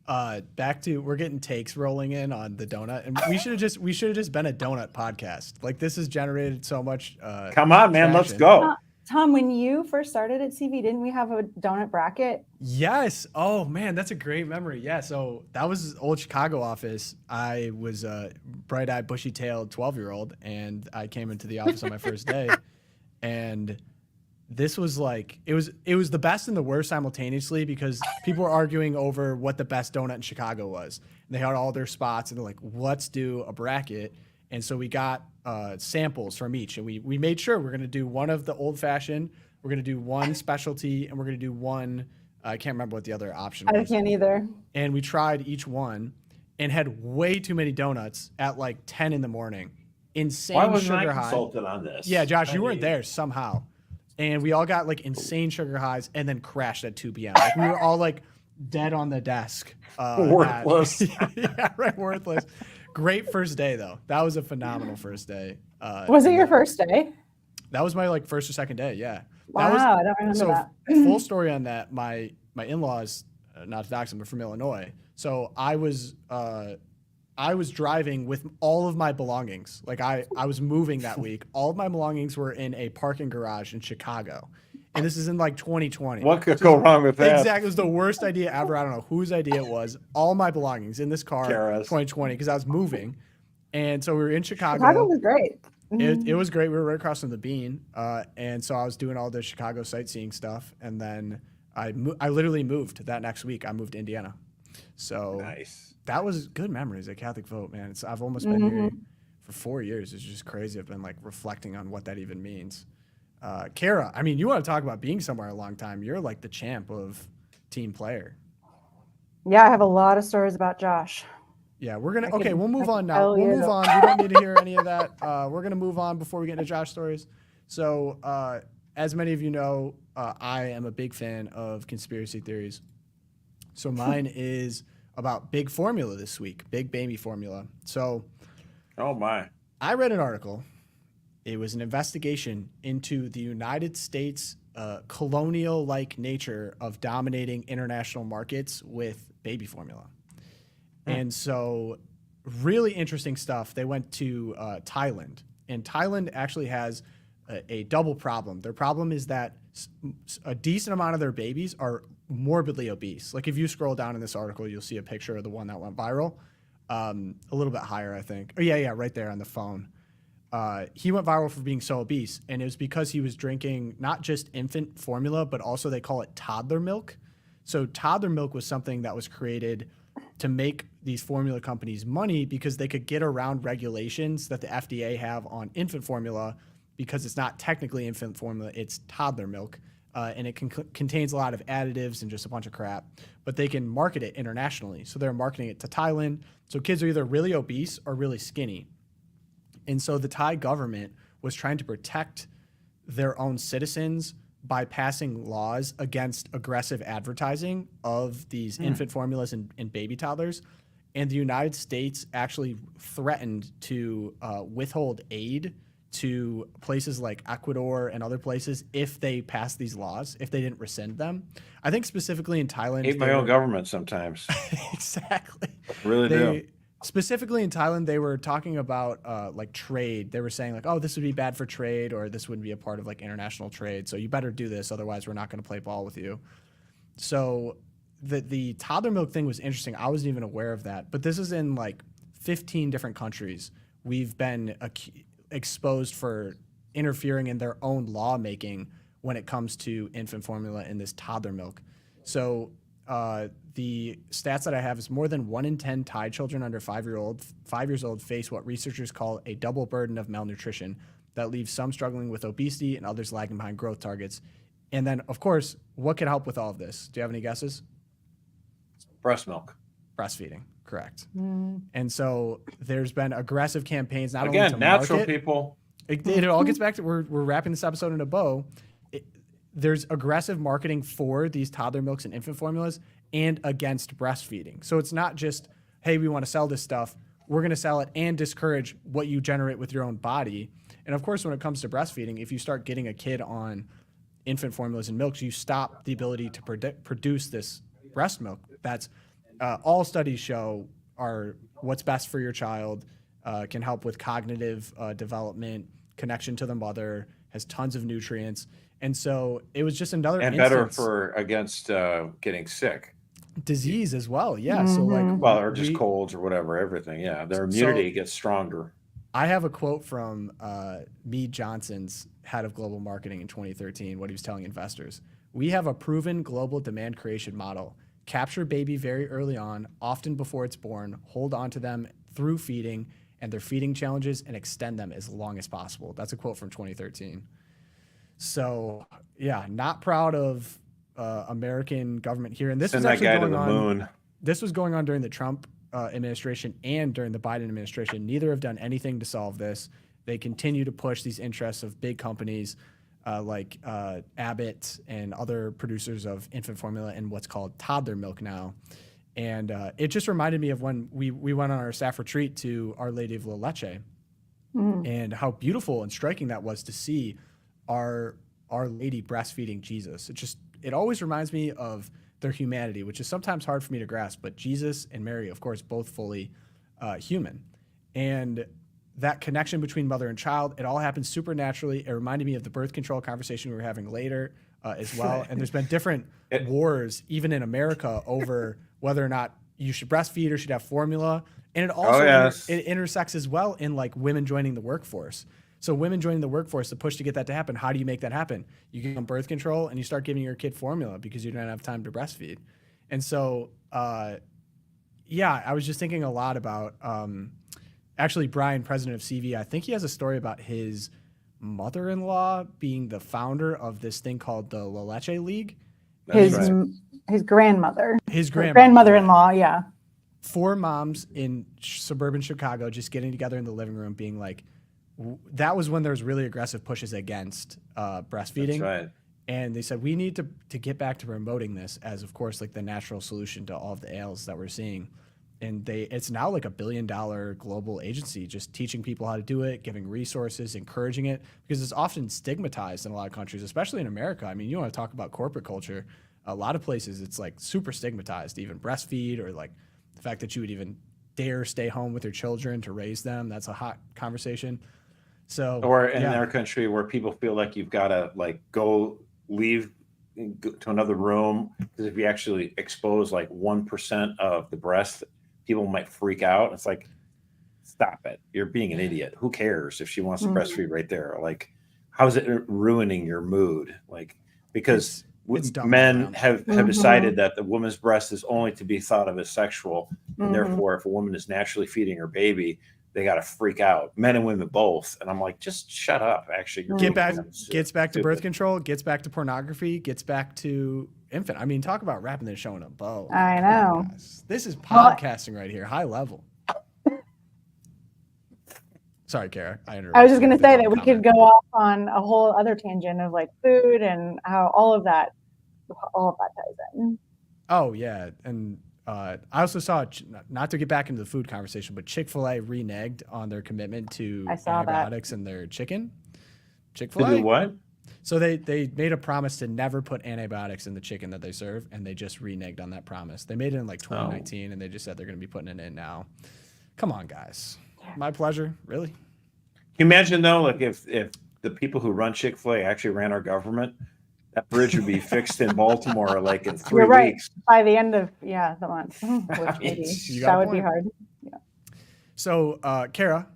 Back to, we're getting takes rolling in on the donut, and we should have just been a donut podcast. Like, this has generated so much. Come on, man, let's go. Tom, when you first started at CV, didn't we have a donut bracket? Yes. Oh man, that's a great memory. Yeah. So that was old Chicago office. I was a bright-eyed, bushy-tailed 12-year-old, and I came into the office on my first day, and this was like, it was the best and the worst simultaneously, because people were arguing over what the best donut in Chicago was. And they had all their spots, and they're like, let's do a bracket. And so we got samples from each, and we made sure we're going to do one of the old-fashioned, we're going to do one specialty, and we're going to do one, I can't remember what the other option was. I can't either. And we tried each one and had way too many donuts at like 10 in the morning. Insane sugar high. Why wasn't I consulted on this? Yeah, Josh, you weren't there somehow. And we all got like insane sugar highs and then crashed at 2 p.m. Like, we were all like dead on the desk. Worthless. Yeah, right, worthless. Great first day, though. That was a phenomenal first day. Was it your first day? That was my like first or second day, yeah. Wow, I don't remember that. Full story on that. My in-laws, not to dox them, but from Illinois. So I was driving with all of my belongings. Like I was moving that week. All of my belongings were in a parking garage in Chicago. And this is in like 2020. What could go wrong with that? Exactly. It was the worst idea ever. I don't know whose idea it was. All my belongings in this car, Kara's. 2020, because I was moving. And so we were in Chicago. Chicago was great. It was great. We were right across from the Bean. And so I was doing all the Chicago sightseeing stuff. And then I literally moved that next week. I moved to Indiana. So Nice. that was good memories at Catholic Vote, man. I've almost been here for 4 years. It's just crazy. I've been like reflecting on what that even means. Kara, I mean, you want to talk about being somewhere a long time. You're like the champ of team player. Yeah, I have a lot of stories about Josh. Yeah, we'll move on now. tell We'll you. move on. We don't need to hear any of that. We're going to move on before we get into Josh stories. So, as many of you know, I am a big fan of conspiracy theories. So mine is about big formula this week, big baby formula. So Oh my. I read an article. It was an investigation into the United States colonial-like nature of dominating international markets with baby formula. And so really interesting stuff. They went to Thailand, and Thailand actually has a double problem. Their problem is that a decent amount of their babies are morbidly obese. Like if you scroll down in this article, you'll see a picture of the one that went viral. A little bit higher, I think. Oh, yeah, right there on the phone. He went viral for being so obese, and it was because he was drinking not just infant formula, but also they call it toddler milk. So toddler milk was something that was created to make these formula companies money because they could get around regulations that the FDA have on infant formula because it's not technically infant formula, it's toddler milk. And it contains a lot of additives and just a bunch of crap, but they can market it internationally. So they're marketing it to Thailand. So kids are either really obese or really skinny. And so the Thai government was trying to protect their own citizens by passing laws against aggressive advertising of these infant formulas and baby toddlers. And the United States actually threatened to withhold aid to places like Ecuador and other places if they passed these laws, if they didn't rescind them. I think specifically in Thailand. Hate my own government sometimes. Exactly. Really do. Specifically in Thailand, they were talking about like trade. They were saying like, oh, this would be bad for trade, or this wouldn't be a part of like international trade. So you better do this, otherwise we're not going to play ball with you. So the toddler milk thing was interesting. I wasn't even aware of that. But this is in like 15 different countries. We've been exposed for interfering in their own lawmaking when it comes to infant formula and this toddler milk. So the stats that I have is more than 1 in 10 Thai children under 5 years old face what researchers call a double burden of malnutrition that leaves some struggling with obesity and others lagging behind growth targets. And then, of course, what could help with all of this? Do you have any guesses? Breast milk. Breastfeeding, correct. And so there's been aggressive campaigns, not only Again, to natural market, people. It all gets back to we're wrapping this episode in a bow. There's aggressive marketing for these toddler milks and infant formulas and against breastfeeding. So it's not just, hey, we want to sell this stuff. We're going to sell it and discourage what you generate with your own body. And of course, when it comes to breastfeeding, if you start getting a kid on infant formulas and milks, you stop the ability to produce this breast milk. That's all studies show are what's best for your child, can help with cognitive development, connection to the mother, has tons of nutrients. And so it was just another And better for against getting sick. Disease as well. Yeah. So like, well, or just colds or whatever, everything. Yeah. Their immunity gets stronger. I have a quote from Mead Johnson's head of global marketing in 2013, what he was telling investors. We have a proven global demand creation model. Capture baby very early on, often before it's born, hold on to them through feeding and their feeding challenges and extend them as long as possible. That's a quote from 2013. So yeah, not proud of American government here. And this was actually going on. Moon. This was going on during the Trump administration and during the Biden administration. Neither have done anything to solve this. They continue to push these interests of big companies like Abbott and other producers of infant formula and what's called toddler milk now. And it just reminded me of when we went on our staff retreat to Our Lady of La Leche and how beautiful and striking that was to see our Our Lady breastfeeding Jesus. It always reminds me of their humanity, which is sometimes hard for me to grasp, but Jesus and Mary, of course, both fully human. And that connection between mother and child, it all happens supernaturally. It reminded me of the birth control conversation we were having later as well. And there's been different wars, even in America, over whether or not you should breastfeed or should have formula. And it also it intersects as well in like women joining the workforce. So women joining the workforce, the push to get that to happen, how do you make that happen? You get on birth control and you start giving your kid formula because you don't have time to breastfeed. And so, I was just thinking a lot about, actually Brian, president of CV, I think he has a story about his mother-in-law being the founder of this thing called the La Leche League. His grandmother. His grandmother-in-law, yeah. 4 moms in suburban Chicago just getting together in the living room being like, that was when there was really aggressive pushes against breastfeeding. That's right. And they said, we need to get back to promoting this as, of course, like the natural solution to all of the ails that we're seeing. And it's now like $1 billion global agency, just teaching people how to do it, giving resources, encouraging it, because it's often stigmatized in a lot of countries, especially in America. I mean, you want to talk about corporate culture. A lot of places, it's like super stigmatized to even breastfeed, or like the fact that you would even dare stay home with your children to raise them. That's a hot conversation. So, or in our country where people feel like you've got to like leave to another room, because if you actually expose like 1% of the breast, people might freak out. It's like, stop it. You're being an idiot. Who cares if she wants to breastfeed right there? Like, how is it ruining your mood? Like, because men have decided that the woman's breast is only to be thought of as sexual. And therefore, if a woman is naturally feeding her baby, they got to freak out, men and women both. And I'm like, just shut up. Actually, gets back to birth control, gets back to pornography, gets back to infant. I mean, talk about wrapping this show in a bow. I know. This is podcasting right here, high level. Sorry, Kara, I interrupted. I was just going to say that we could go off on a whole other tangent of like food and how all of that ties in. Oh yeah, and I also saw, not to get back into the food conversation, but Chick-fil-A reneged on their commitment to antibiotics in their chicken. Chick-fil-A. To do what? So they made a promise to never put antibiotics in the chicken that they serve, and they just reneged on that promise. They made it in like 2019, and they just said they're going to be putting it in now. Come on, guys. My pleasure. Really? Can you imagine though, like if the people who run Chick-fil-A actually ran our government, that bridge would be fixed in Baltimore like in 3 weeks. By the end of the month, which that would be hard. Yeah. So, Kara,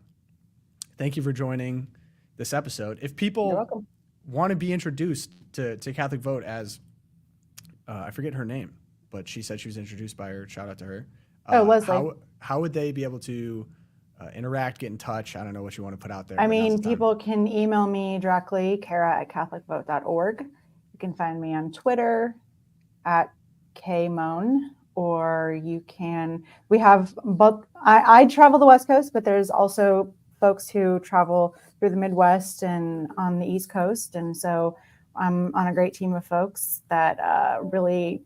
thank you for joining this episode. If people want to be introduced to Catholic Vote as, I forget her name, but she said she was introduced by her. Shout out to her. Leslie. How would they be able to interact, get in touch? I don't know what you want to put out there. I mean, people can email me directly, kara@catholicvote.org. You can find me on Twitter @KMoan, or we have both. I travel the West Coast, but there's also folks who travel through the Midwest and on the East Coast. And so I'm on a great team of folks that really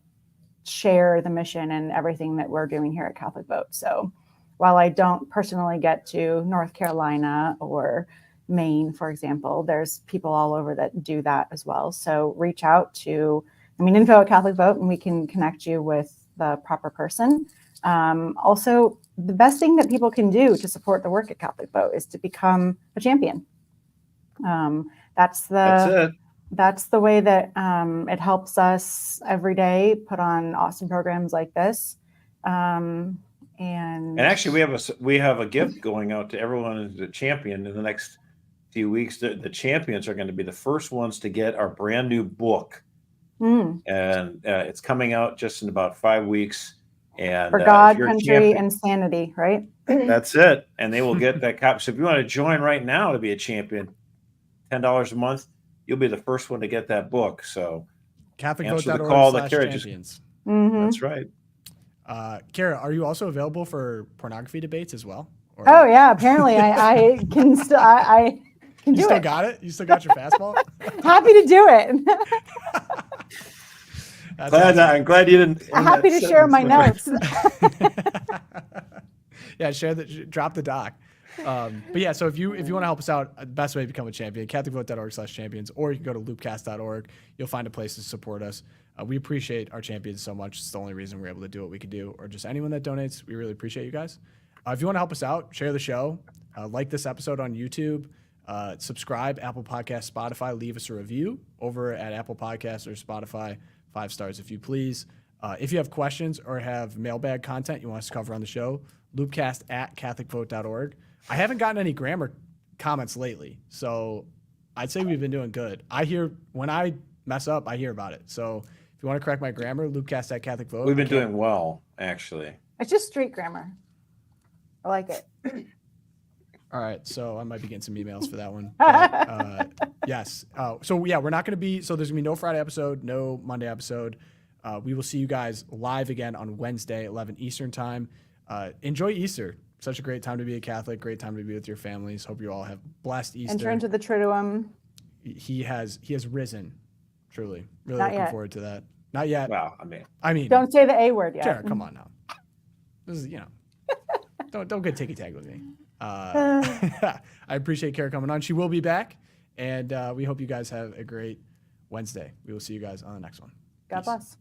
share the mission and everything that we're doing here at Catholic Vote. So while I don't personally get to North Carolina or Maine, for example, there's people all over that do that as well. So reach out to, info at Catholic Vote, and we can connect you with the proper person. Also, the best thing that people can do to support the work at Catholic Vote is to become a champion. That's the way that it helps us every day put on awesome programs like this. And actually, we have a gift going out to everyone who's a champion in the next few weeks. The champions are going to be the first ones to get our brand new book, and it's coming out just in about 5 weeks. And for God, country, and sanity, right? That's it. And they will get that copy. So if you want to join right now to be a champion, $10 a month, you'll be the first one to get that book. So CatholicVote.org/champions. That's right. Kara, are you also available for pornography debates as well? Or... Oh yeah, apparently I can still I can do it. You still got it? You still got your fastball? Happy to do it. I'm glad you didn't. Happy to share my notes. Yeah, drop the doc. But yeah, so if you want to help us out, the best way to become a champion, catholicvote.org/champions, or you can go to loopcast.org. You'll find a place to support us. We appreciate our champions so much. It's the only reason we're able to do what we could do, or just anyone that donates. We really appreciate you guys. If you want to help us out, share the show, like this episode on YouTube, subscribe, Apple Podcasts, Spotify, leave us a review over at Apple Podcasts or Spotify, 5 stars if you please. If you have questions or have mailbag content you want us to cover on the show, loopcast@catholicvote.org. I haven't gotten any grammar comments lately, so I'd say we've been doing good. When I mess up, I hear about it. So if you want to correct my grammar, loopcast@catholicvote. We've been doing well, actually. It's just street grammar. I like it. All right, so I might be getting some emails for that one. But, yes. So yeah, we're not going to be. So there's gonna be no Friday episode, no Monday episode. We will see you guys live again on Wednesday, 11 Eastern time. Enjoy Easter. Such a great time to be a Catholic. Great time to be with your families. Hope you all have blessed Easter. Enter into the Triduum. He has risen. Truly, really Not looking yet. forward to that. Not yet. Well, I mean, Don't say the A word yet. Jared, come on now. This is don't get ticky tag with me. I appreciate Kara coming on. She will be back, and we hope you guys have a great Wednesday. We will see you guys on the next one. God Peace. bless.